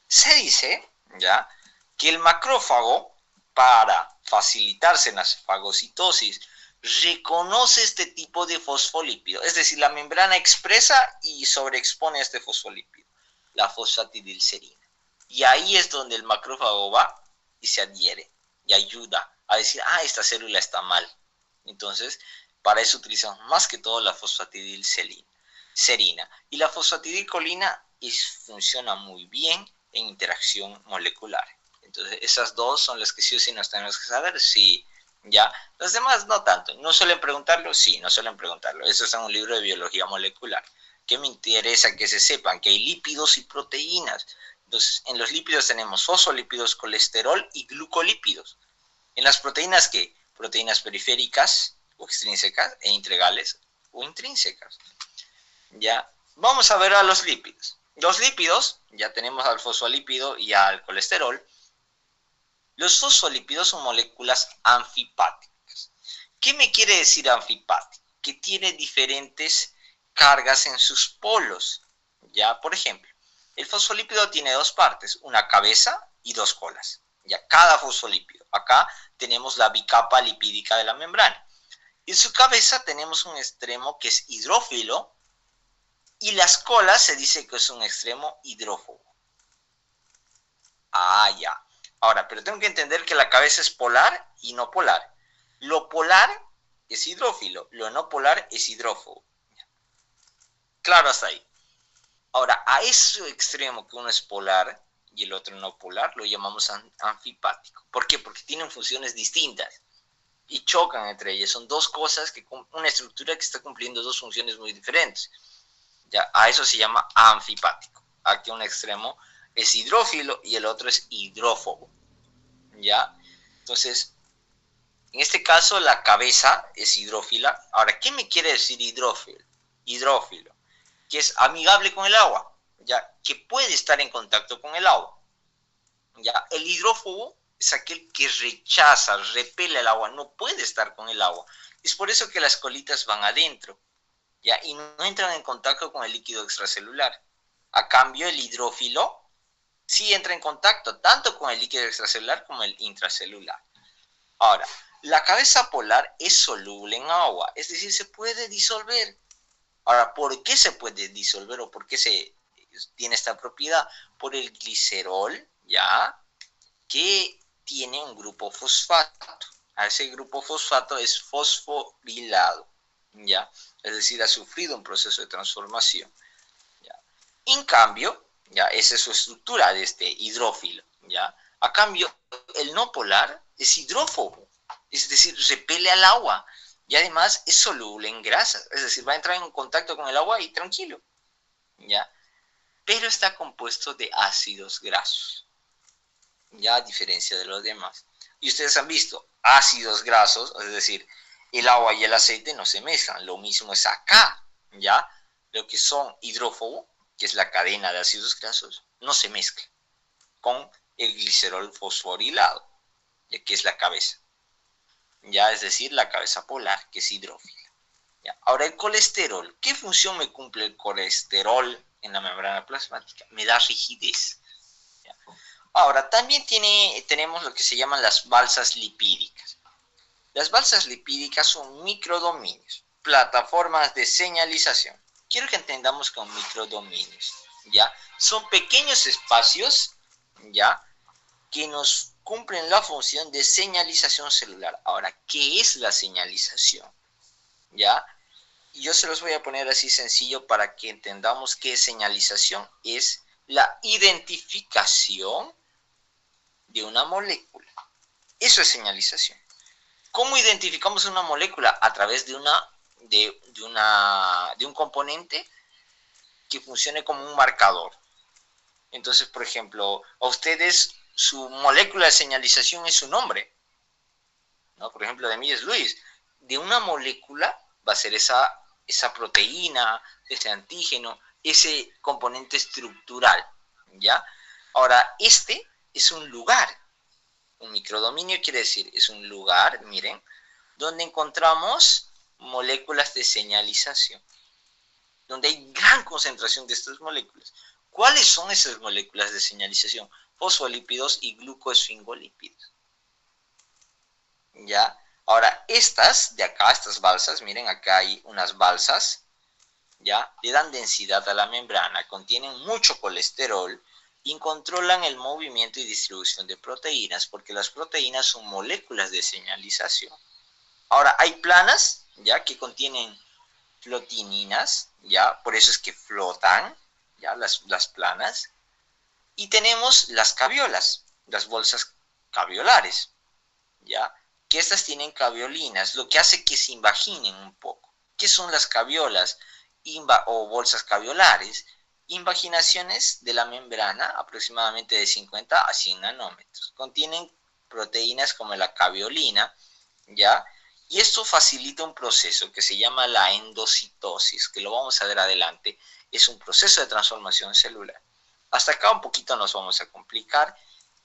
Se dice, ¿ya?, que el macrófago, para facilitarse en la fagocitosis, reconoce este tipo de fosfolípido. Es decir, la membrana expresa y sobreexpone este fosfolípido, la fosfatidilserina. Y ahí es donde el macrófago va y se adhiere y ayuda a decir, esta célula está mal. Entonces, para eso utilizamos más que todo la fosfatidilserina. Y la fosfatidilcolina funciona muy bien en interacción molecular. Entonces, esas dos son las que sí o sí nos tenemos que saber. Sí, ya. Los demás no tanto. ¿No suelen preguntarlo? Sí, no suelen preguntarlo. Eso está en un libro de biología molecular. ¿Qué me interesa que se sepan? Que hay lípidos y proteínas. Entonces, en los lípidos tenemos fosfolípidos, colesterol y glucolípidos. En las proteínas, ¿qué? Proteínas periféricas o extrínsecas e integrales o intrínsecas. Ya. Vamos a ver a los lípidos. Los lípidos, ya tenemos al fosfolípido y al colesterol. Los fosfolípidos son moléculas anfipáticas. ¿Qué me quiere decir anfipático? Que tiene diferentes cargas en sus polos. Ya, por ejemplo, el fosfolípido tiene dos partes, una cabeza y dos colas. Ya, cada fosfolípido. Acá tenemos la bicapa lipídica de la membrana. En su cabeza tenemos un extremo que es hidrófilo y las colas se dice que es un extremo hidrófobo. Ya. Ahora, pero tengo que entender que la cabeza es polar y no polar. Lo polar es hidrófilo, lo no polar es hidrófobo. Claro hasta ahí. Ahora, a ese extremo que uno es polar y el otro no polar, lo llamamos anfipático. ¿Por qué? Porque tienen funciones distintas y chocan entre ellas. Son dos cosas, una estructura que está cumpliendo dos funciones muy diferentes. Ya, a eso se llama anfipático. Aquí un extremo es hidrófilo y el otro es hidrófobo. ¿Ya? Entonces, en este caso la cabeza es hidrófila. Ahora, ¿qué me quiere decir hidrófilo? Hidrófilo, que es amigable con el agua, ¿ya? Que puede estar en contacto con el agua. ¿Ya? El hidrófobo es aquel que rechaza, repele el agua, no puede estar con el agua. Es por eso que las colitas van adentro. ¿ya? Y no entran en contacto con el líquido extracelular. A cambio, el hidrófilo sí entra en contacto tanto con el líquido extracelular como el intracelular. Ahora, la cabeza polar es soluble en agua, es decir, se puede disolver. Ahora, ¿por qué se puede disolver o por qué tiene esta propiedad? Por el glicerol, ¿ya? Que tiene un grupo fosfato. A ese grupo fosfato es fosforilado, ¿ya? Es decir, ha sufrido un proceso de transformación, ¿ya? En cambio, ¿ya? Esa es su estructura de este hidrófilo, ¿ya? A cambio, el no polar es hidrófobo, es decir, repele al agua y además es soluble en grasas, es decir, va a entrar en contacto con el agua y tranquilo, ¿ya? Pero está compuesto de ácidos grasos, ya a diferencia de los demás. Y ustedes han visto, ácidos grasos, es decir, el agua y el aceite no se mezclan, lo mismo es acá, ¿ya? Lo que son hidrófobo, que es la cadena de ácidos grasos, no se mezcla con el glicerol fosforilado, ya que es la cabeza, ya, es decir, la cabeza polar, que es hidrófila. ¿Ya? Ahora, el colesterol, ¿qué función me cumple el colesterol en la membrana plasmática? Me da rigidez. ¿Ya? Ahora, también tenemos lo que se llaman las balsas lipídicas. Las balsas lipídicas son microdominios, plataformas de señalización. Quiero que entendamos con microdominios, ¿ya? Son pequeños espacios, ¿ya? Que nos cumplen la función de señalización celular. Ahora, ¿qué es la señalización? ¿Ya? Yo se los voy a poner así sencillo para que entendamos qué es señalización. Es la identificación de una molécula. Eso es señalización. ¿Cómo identificamos una molécula? A través de un componente que funcione como un marcador. Entonces, por ejemplo, a ustedes su molécula de señalización es su nombre, ¿no? Por ejemplo, de mí es Luis. De una molécula va a ser esa proteína, ese antígeno, ese componente estructural, ¿ya? Ahora, este es un lugar. Un microdominio quiere decir, es un lugar, miren, donde encontramos moléculas de señalización, donde hay gran concentración de estas moléculas. ¿Cuáles son esas moléculas de señalización? Fosfolípidos y glucoesfingolípidos. ¿Ya? Ahora, estas de acá, estas balsas, miren, acá hay unas balsas, ¿ya? Le dan densidad a la membrana, contienen mucho colesterol y controlan el movimiento y distribución de proteínas, porque las proteínas son moléculas de señalización. Ahora, hay planas, ¿ya? Que contienen flotininas, ¿ya? Por eso es que flotan, ¿ya? Las planas. Y tenemos las caviolas, las bolsas caviolares, ¿ya? Que estas tienen caviolinas, lo que hace que se invaginen un poco. ¿Qué son las caviolas o bolsas caviolares? Invaginaciones de la membrana, aproximadamente de 50 a 100 nanómetros. Contienen proteínas como la caviolina, ¿ya? Y esto facilita un proceso que se llama la endocitosis, que lo vamos a ver adelante. Es un proceso de transformación celular. Hasta acá un poquito nos vamos a complicar.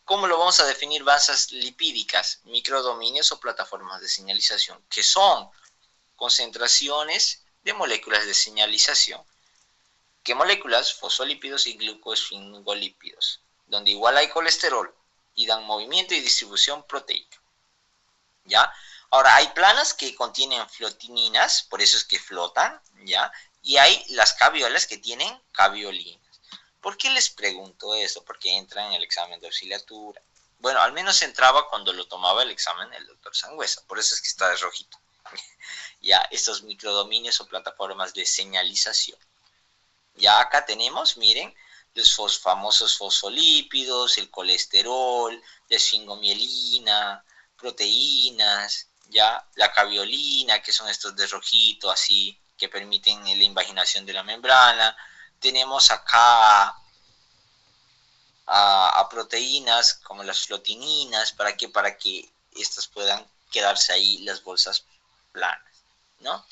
¿Cómo lo vamos a definir? Balsas lipídicas, microdominios o plataformas de señalización, que son concentraciones de moléculas de señalización. ¿Qué moléculas? Fosfolípidos y glucoesfingolípidos, donde igual hay colesterol y dan movimiento y distribución proteica. ¿Ya? Ahora, hay planas que contienen flotininas, por eso es que flotan, ¿ya? Y hay las caviolas que tienen caviolinas. ¿Por qué les pregunto eso? Porque entra en el examen de auxiliatura. Bueno, al menos entraba cuando lo tomaba el examen el doctor Sangüesa, por eso es que está de rojito. Ya, estos microdominios o plataformas de señalización. Ya acá tenemos, miren, los famosos fosfolípidos, el colesterol, la esfingomielina, proteínas, ya, la caviolina, que son estos de rojito, así, que permiten la invaginación de la membrana. Tenemos acá a proteínas como las flotininas, ¿para qué? Para que estas puedan quedarse ahí las bolsas planas, ¿no?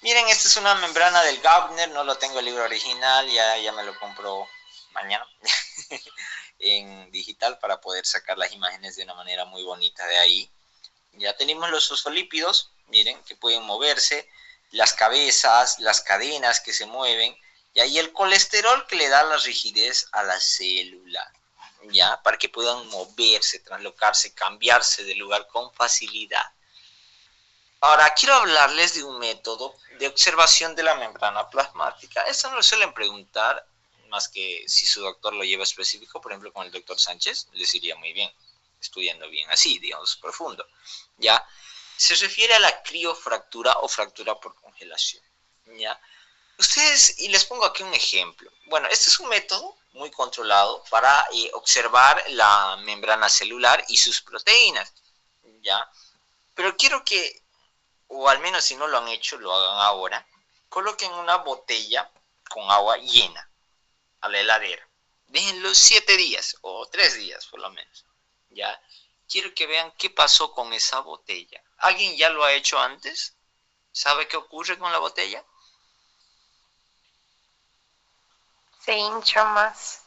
Miren, esta es una membrana del Gabner, no lo tengo el libro original, ya me lo compro mañana en digital para poder sacar las imágenes de una manera muy bonita de ahí. Ya tenemos los fosfolípidos, miren, que pueden moverse. las cabezas, las cadenas que se mueven, ¿ya? Y el colesterol que le da la rigidez a la célula, ¿ya? Para que puedan moverse, traslocarse, cambiarse de lugar con facilidad. Ahora, quiero hablarles de un método de observación de la membrana plasmática. Esto no lo suelen preguntar, más que si su doctor lo lleva específico, por ejemplo, con el doctor Sánchez, les iría muy bien, estudiando bien así, digamos, profundo, ¿ya? Se refiere a la criofractura o fractura por congelación, ¿ya? Ustedes, y les pongo aquí un ejemplo. Bueno, este es un método muy controlado para observar la membrana celular y sus proteínas, ¿ya? Pero quiero que, o al menos si no lo han hecho, lo hagan ahora. Coloquen una botella con agua llena a la heladera. Déjenlo 7 días o 3 días por lo menos, ¿ya? Quiero que vean qué pasó con esa botella. ¿Alguien ya lo ha hecho antes? ¿Sabe qué ocurre con la botella? Se hincha más.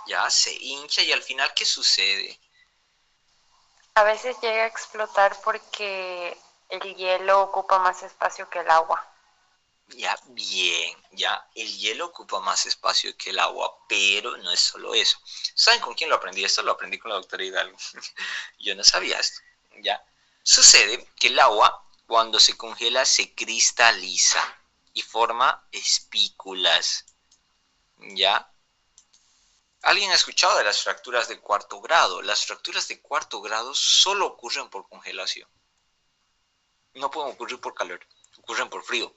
Ya, se hincha y al final, ¿qué sucede? A veces llega a explotar porque el hielo ocupa más espacio que el agua. Ya, bien, ya, el hielo ocupa más espacio que el agua, pero no es solo eso. ¿Saben con quién lo aprendí esto? Lo aprendí con la doctora Hidalgo. Yo no sabía esto, ya. Sucede que el agua, cuando se congela, se cristaliza y forma espículas, ¿ya? ¿Alguien ha escuchado de las fracturas de cuarto grado? Las fracturas de cuarto grado solo ocurren por congelación. No pueden ocurrir por calor, ocurren por frío.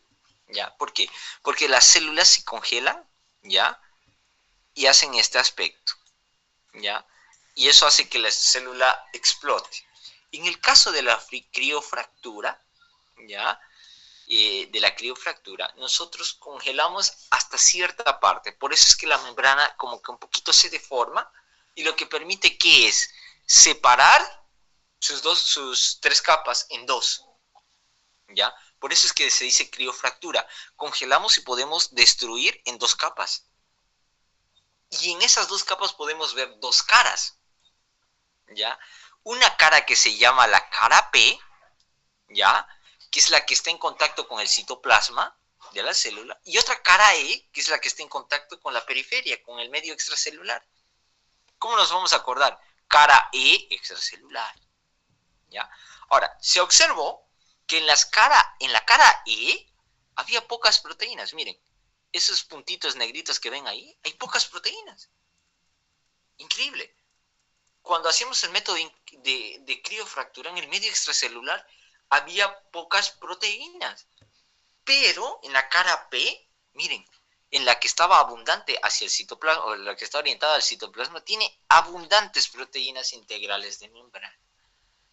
¿Ya? ¿Por qué? Porque las células se congelan, ¿ya? Y hacen este aspecto, ¿ya? Y eso hace que la célula explote. En el caso de la criofractura, ¿ya? De la criofractura, nosotros congelamos hasta cierta parte. Por eso es que la membrana como que un poquito se deforma y lo que permite que es separar sus 3 capas en 2, ¿ya? Por eso es que se dice criofractura. Congelamos y podemos destruir en 2 capas. Y en esas 2 capas podemos ver 2 caras, ¿ya? Una cara que se llama la cara P, ¿ya? Que es la que está en contacto con el citoplasma de la célula. Y otra cara E, que es la que está en contacto con la periferia, con el medio extracelular. ¿Cómo nos vamos a acordar? Cara E extracelular, ¿ya? Ahora, se observó que en la cara E había pocas proteínas. Miren, esos puntitos negritos que ven ahí, hay pocas proteínas. Increíble. Cuando hacíamos el método de criofractura en el medio extracelular, había pocas proteínas. Pero en la cara P, miren, en la que estaba abundante hacia el citoplasma, o la que está orientada al citoplasma, tiene abundantes proteínas integrales de membrana.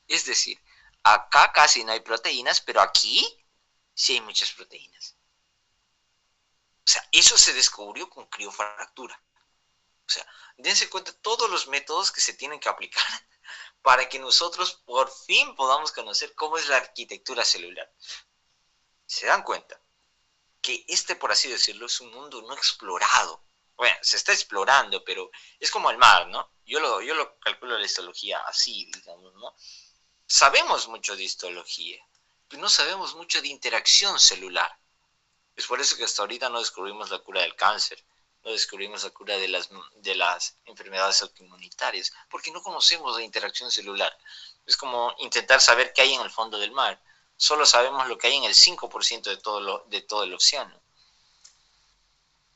Es decir, acá casi no hay proteínas, pero aquí sí hay muchas proteínas. O sea, eso se descubrió con criofractura. O sea, dense cuenta todos los métodos que se tienen que aplicar para que nosotros por fin podamos conocer cómo es la arquitectura celular. ¿Se dan cuenta? Que por así decirlo, es un mundo no explorado. Bueno, se está explorando, pero es como el mar, ¿no? Yo lo calculo la histología así, digamos, ¿no? Sabemos mucho de histología, pero no sabemos mucho de interacción celular. Es por eso que hasta ahorita no descubrimos la cura del cáncer, no descubrimos la cura de las enfermedades autoinmunitarias, porque no conocemos la interacción celular. Es como intentar saber qué hay en el fondo del mar. Solo sabemos lo que hay en el 5% de todo el océano.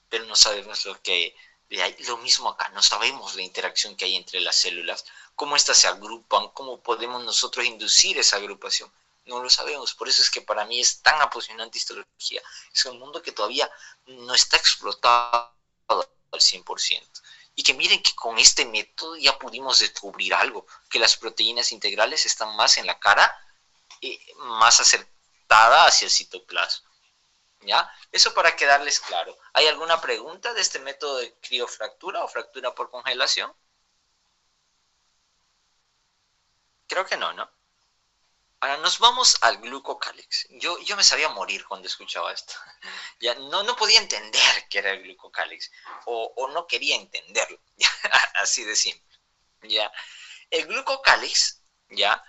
Pero no sabemos lo que hay. Lo mismo acá, no sabemos la interacción que hay entre las células, cómo éstas se agrupan, cómo podemos nosotros inducir esa agrupación. No lo sabemos, por eso es que para mí es tan apasionante histología. Es un mundo que todavía no está explotado al 100%. Y que miren que con este método ya pudimos descubrir algo, que las proteínas integrales están más en la cara, más acertada hacia el citoplasma. ¿Ya? Eso para quedarles claro. ¿Hay alguna pregunta de este método de criofractura o fractura por congelación? Creo que no, ¿no? Ahora nos vamos al glucocálix. Yo me sabía morir cuando escuchaba esto. Ya no podía entender qué era el glucocálix o no quería entenderlo. Así de simple. ¿Ya? El glucocálix, ¿ya?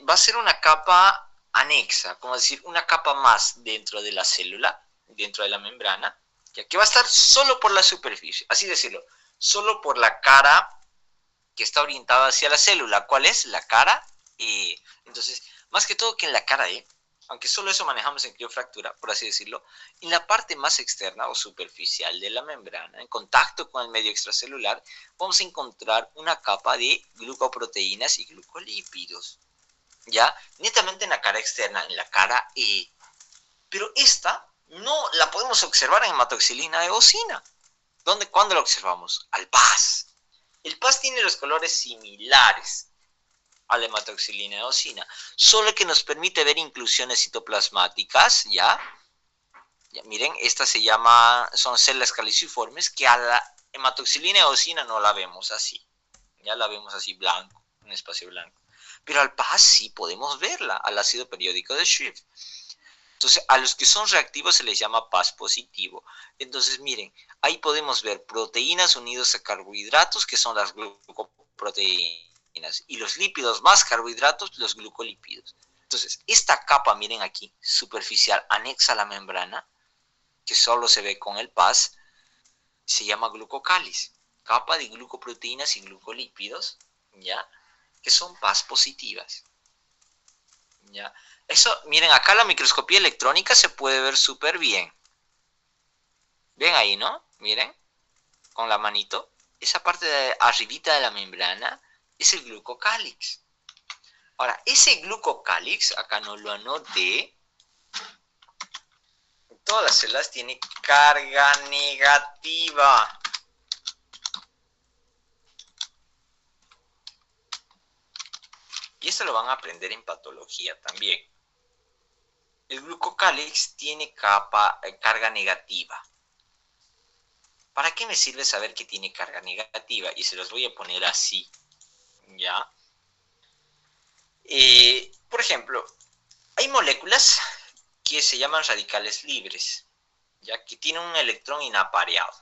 Va a ser una capa anexa, como decir, una capa más dentro de la célula, dentro de la membrana, ya que va a estar solo por la superficie, así decirlo, solo por la cara que está orientada hacia la célula. ¿Cuál es? La cara E. Entonces, más que todo que en la cara E, aunque solo eso manejamos en criofractura, por así decirlo, en la parte más externa o superficial de la membrana, en contacto con el medio extracelular, vamos a encontrar una capa de glucoproteínas y glucolípidos, ¿ya? Netamente en la cara externa, en la cara E. Pero esta no la podemos observar en hematoxilina eosina. ¿Cuándo la observamos? Al PAS. El PAS tiene los colores similares a la hematoxilina eosina, solo que nos permite ver inclusiones citoplasmáticas, ¿ya? Miren, estas son células caliciformes que a la hematoxilina eosina no la vemos así, ya la vemos así blanco, un espacio blanco. Pero al PAS sí podemos verla, al ácido periódico de Schiff. Entonces, a los que son reactivos se les llama PAS positivo. Entonces, miren, ahí podemos ver proteínas unidas a carbohidratos, que son las glucoproteínas, y los lípidos más carbohidratos, los glucolípidos. Entonces, esta capa, miren aquí, superficial, anexa a la membrana, que solo se ve con el PAS, se llama glucocáliz, capa de glucoproteínas y glucolípidos, ¿ya? Que son PAS positivas, ¿ya? Eso, miren, acá la microscopía electrónica se puede ver súper bien. ¿Ven ahí, no? Miren, con la manito, esa parte de arribita de la membrana es el glucocálix. Ahora, ese glucocálix, acá no lo anoté, en todas las células tiene carga negativa. Y esto lo van a aprender en patología también. El glucocálix tiene carga negativa. ¿Para qué me sirve saber que tiene carga negativa? Y se los voy a poner así, ¿ya? Por ejemplo, hay moléculas que se llaman radicales libres, ¿ya? Que tienen un electrón inapareado,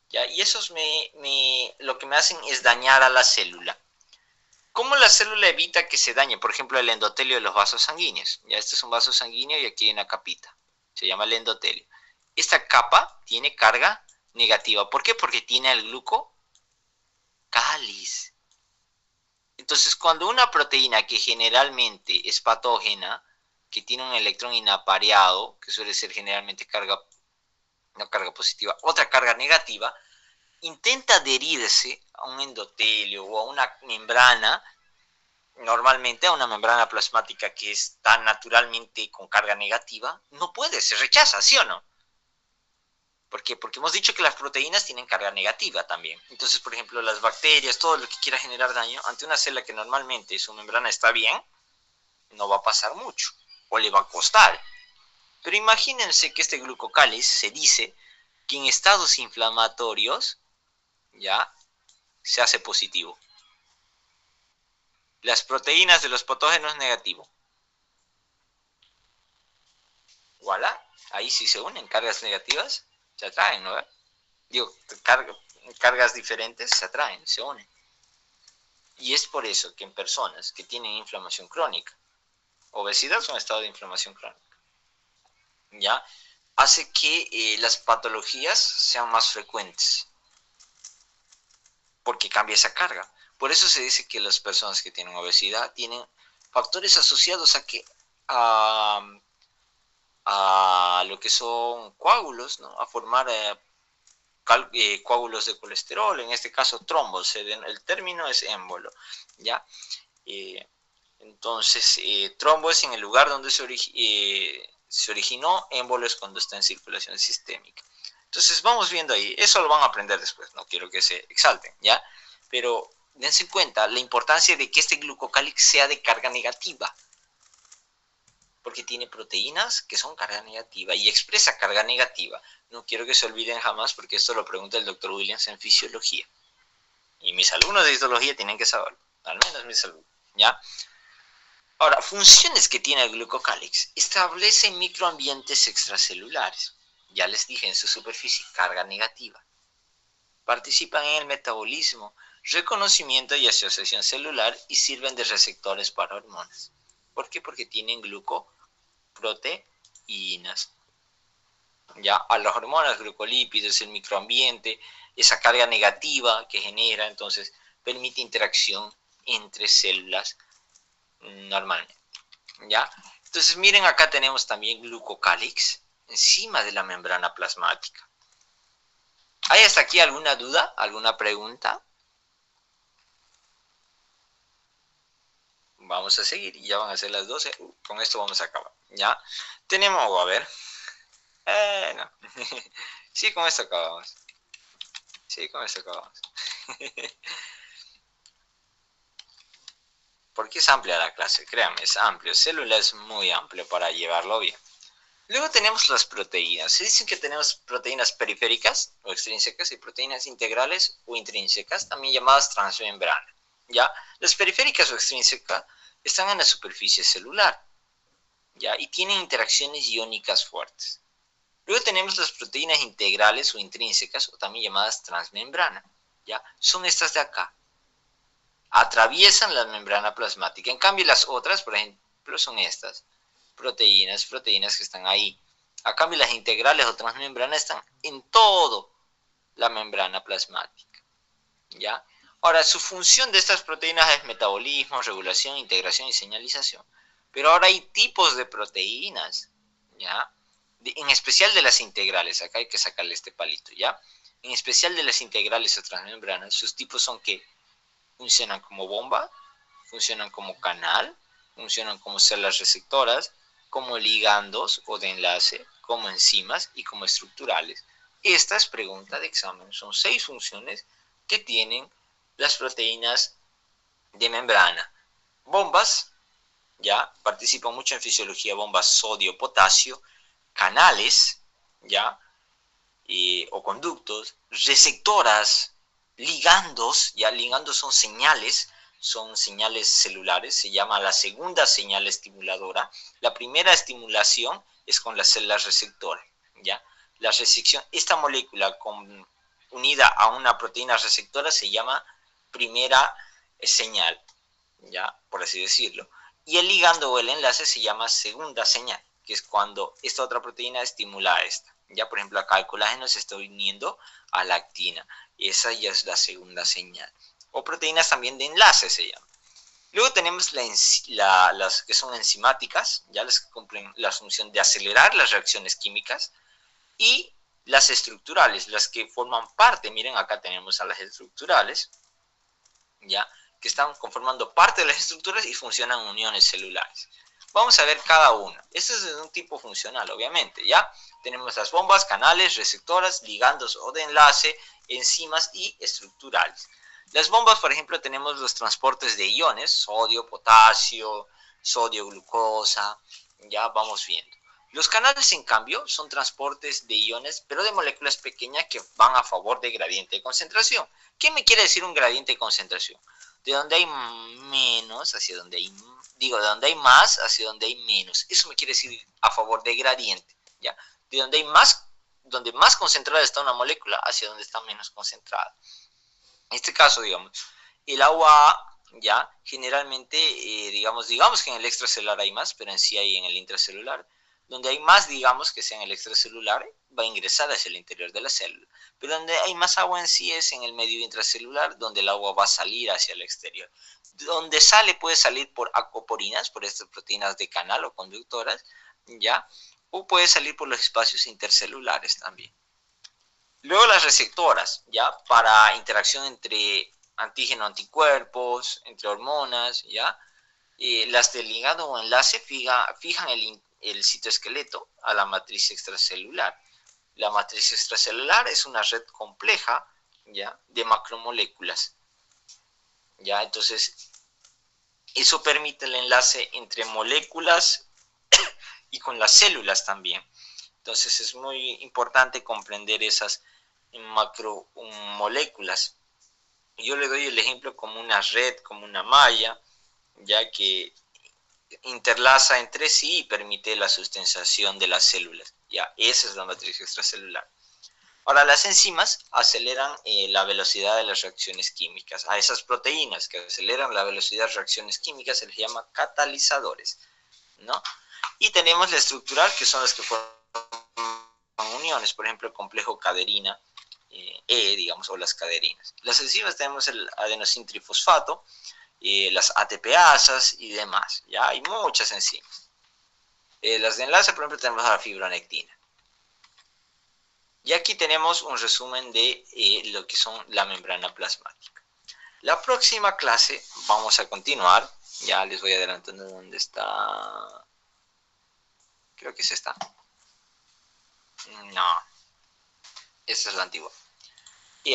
¿ya? Y esos lo que me hacen es dañar a la célula. ¿Cómo la célula evita que se dañe? Por ejemplo, el endotelio de los vasos sanguíneos. Ya, este es un vaso sanguíneo y aquí hay una capita. Se llama el endotelio. Esta capa tiene carga negativa. ¿Por qué? Porque tiene el glucocáliz. Entonces, cuando una proteína que generalmente es patógena, que tiene un electrón inapareado, que suele ser generalmente no carga positiva, otra carga negativa, intenta adherirse a un endotelio o a una membrana, normalmente a una membrana plasmática que está naturalmente con carga negativa, no puede, se rechaza, ¿sí o no? ¿Por qué? Porque hemos dicho que las proteínas tienen carga negativa también. Entonces, por ejemplo, las bacterias, todo lo que quiera generar daño, ante una célula que normalmente su membrana está bien, no va a pasar mucho, o le va a costar. Pero imagínense que este glucocáliz se dice que en estados inflamatorios, ya, se hace positivo. Las proteínas de los patógenos negativo. Voilà, ahí sí se unen cargas negativas, se atraen, ¿no? Digo, cargas diferentes se atraen, se unen. Y es por eso que en personas que tienen inflamación crónica, obesidad es un estado de inflamación crónica, ¿ya? Hace que las patologías sean más frecuentes, porque cambia esa carga. Por eso se dice que las personas que tienen obesidad tienen factores asociados a lo que son coágulos, ¿no? A formar coágulos de colesterol, en este caso trombos, el término es émbolo, ¿ya? Entonces, trombo es en el lugar donde se originó, émbolo es cuando está en circulación sistémica. Entonces vamos viendo ahí, eso lo van a aprender después, no quiero que se exalten, ¿ya? Pero dense en cuenta la importancia de que este glucocálix sea de carga negativa, porque tiene proteínas que son carga negativa y expresa carga negativa. No quiero que se olviden jamás, porque esto lo pregunta el doctor Williams en fisiología. Y mis alumnos de histología tienen que saberlo, al menos mis alumnos, ¿ya? Ahora, funciones que tiene el glucocálix. Establece microambientes extracelulares. Ya les dije, en su superficie, carga negativa. Participan en el metabolismo, reconocimiento y asociación celular y sirven de receptores para hormonas. ¿Por qué? Porque tienen glucoproteínas. Ya, a las hormonas, glucolípidos, el microambiente, esa carga negativa que genera, entonces permite interacción entre células normalmente. ¿Ya? Entonces miren, acá tenemos también glucocálix encima de la membrana plasmática. ¿Hay hasta aquí alguna duda? ¿Alguna pregunta? Vamos a seguir, ya van a ser las 12. Con esto vamos a acabar. ¿Ya? Tenemos, a ver. No. Sí, con esto acabamos. Sí, con esto acabamos. Porque es amplia la clase, créanme, es amplio. Célula es muy amplio para llevarlo bien. Luego tenemos las proteínas. Se dicen que tenemos proteínas periféricas o extrínsecas y proteínas integrales o intrínsecas, también llamadas transmembrana. ¿Ya? Las periféricas o extrínsecas están en la superficie celular, ¿ya? Y tienen interacciones iónicas fuertes. Luego tenemos las proteínas integrales o intrínsecas, o también llamadas transmembrana, ¿ya? Son estas de acá. Atraviesan la membrana plasmática. En cambio, las otras, por ejemplo, son estas. Proteínas que están ahí. A cambio, las integrales o transmembranas están en todo la membrana plasmática, ¿ya? Ahora, su función de estas proteínas es metabolismo, regulación, integración y señalización. Pero ahora hay tipos de proteínas, ¿ya? En especial de las integrales. Acá hay que sacarle este palito, ¿ya? En especial de las integrales o transmembranas, sus tipos son que funcionan como bomba, funcionan como canal, funcionan como células receptoras, como ligandos o de enlace, como enzimas y como estructurales. Esta es pregunta de examen. Son 6 funciones que tienen las proteínas de membrana. Bombas, ya, participan mucho en fisiología, bombas sodio-potasio, canales, ya, o conductos, receptoras, ligandos, ya, ligandos son señales celulares, se llama la segunda señal estimuladora. La primera estimulación es con las células receptoras, ya. La recepción, esta molécula unida a una proteína receptora se llama primera señal, ya, por así decirlo. Y el ligando o el enlace se llama segunda señal, que es cuando esta otra proteína estimula a esta. Ya, por ejemplo, acá el colágeno se está uniendo a la actina. Esa ya es la segunda señal. O proteínas también de enlace se llaman. Luego tenemos las que son enzimáticas, ya las que cumplen la función de acelerar las reacciones químicas. Y las estructurales, las que forman parte, miren, acá tenemos a las estructurales, ya, que están conformando parte de las estructuras y funcionan uniones celulares. Vamos a ver cada una. Este es de un tipo funcional, obviamente, ¿ya? Tenemos las bombas, canales, receptoras, ligandos o de enlace, enzimas y estructurales. Las bombas, por ejemplo, tenemos los transportes de iones, sodio, potasio, sodio, glucosa, ya vamos viendo. Los canales, en cambio, son transportes de iones, pero de moléculas pequeñas que van a favor de gradiente de concentración. ¿Qué me quiere decir un gradiente de concentración? De donde hay menos hacia donde hay, de donde hay más hacia donde hay menos. Eso me quiere decir a favor de gradiente, ¿ya? De donde hay más, donde más concentrada está una molécula hacia donde está menos concentrada. En este caso, digamos, el agua, ya, generalmente, digamos que en el extracelular hay más, pero en sí hay en el intracelular. Donde hay más, digamos, que sea en el extracelular, va a ingresar hacia el interior de la célula. Pero donde hay más agua en sí es en el medio intracelular, donde el agua va a salir hacia el exterior. Donde sale puede salir por acoporinas, por estas proteínas de canal o conductoras, ¿ya? O puede salir por los espacios intercelulares también. Luego las receptoras, ¿ya? Para interacción entre antígeno-anticuerpos, entre hormonas, ¿ya? Las de ligado o enlace fijan el citoesqueleto a la matriz extracelular. La matriz extracelular es una red compleja, ¿ya? De macromoléculas, ¿ya? Entonces, eso permite el enlace entre moléculas y con las células también. Entonces, es muy importante comprender esas macromoléculas. Yo le doy el ejemplo como una red, como una malla, ya que interlaza entre sí y permite la sustentación de las células. Ya, esa es la matriz extracelular. Ahora, las enzimas aceleran la velocidad de las reacciones químicas. A esas proteínas que aceleran la velocidad de las reacciones químicas se les llama catalizadores, ¿no? Y tenemos la estructural, que son las que forman uniones, por ejemplo, el complejo caderina, digamos, o las caderinas. Las enzimas tenemos el adenosintrifosfato, las ATPasas y demás. Ya hay muchas enzimas. Las de enlace, por ejemplo, tenemos la fibronectina. Y aquí tenemos un resumen de lo que son la membrana plasmática. La próxima clase vamos a continuar. Ya les voy adelantando dónde está. Creo que es esta. No. Esta es la antigua.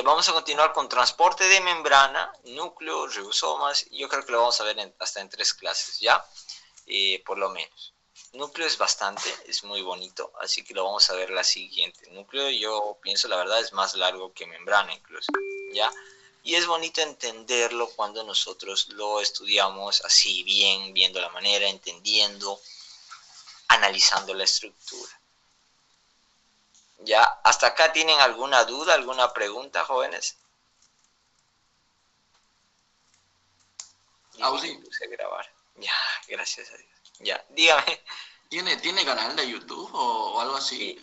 Vamos a continuar con transporte de membrana, núcleo, ribosomas. Yo creo que lo vamos a ver hasta en 3 clases, ¿ya? Por lo menos. Núcleo es bastante, es muy bonito, así que lo vamos a ver la siguiente. Núcleo, yo pienso, la verdad, es más largo que membrana incluso, ¿ya? Y es bonito entenderlo cuando nosotros lo estudiamos así bien, viendo la manera, entendiendo, analizando la estructura. ¿Ya? ¿Hasta acá tienen alguna duda, alguna pregunta, jóvenes? Sí. Puse a grabar. Ya, gracias a Dios. Ya, dígame. ¿Tiene canal de YouTube o algo así?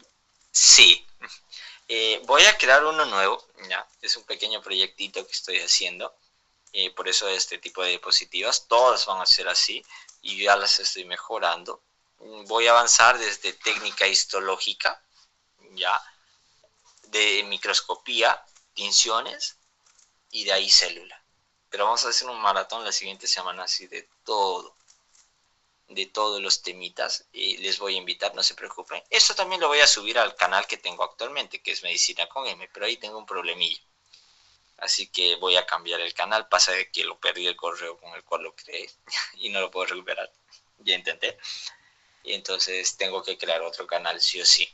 Sí. Voy a crear uno nuevo, ya. Es un pequeño proyectito que estoy haciendo. Por eso este tipo de diapositivas, todas van a ser así y ya las estoy mejorando. Voy a avanzar desde técnica histológica, ya, de microscopía, tinciones y de ahí célula. Pero vamos a hacer un maratón la siguiente semana así de todos los temitas. Les voy a invitar, no se preocupen. Esto también lo voy a subir al canal que tengo actualmente, que es Medicina con M, pero ahí tengo un problemilla. Así que voy a cambiar el canal. Pasa de que lo perdí el correo con el cual lo creé y no lo puedo recuperar. Ya intenté. Y entonces tengo que crear otro canal sí o sí.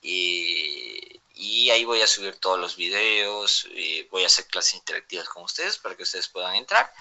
Y ahí voy a subir todos los videos. Voy a hacer clases interactivas con ustedes para que ustedes puedan entrar.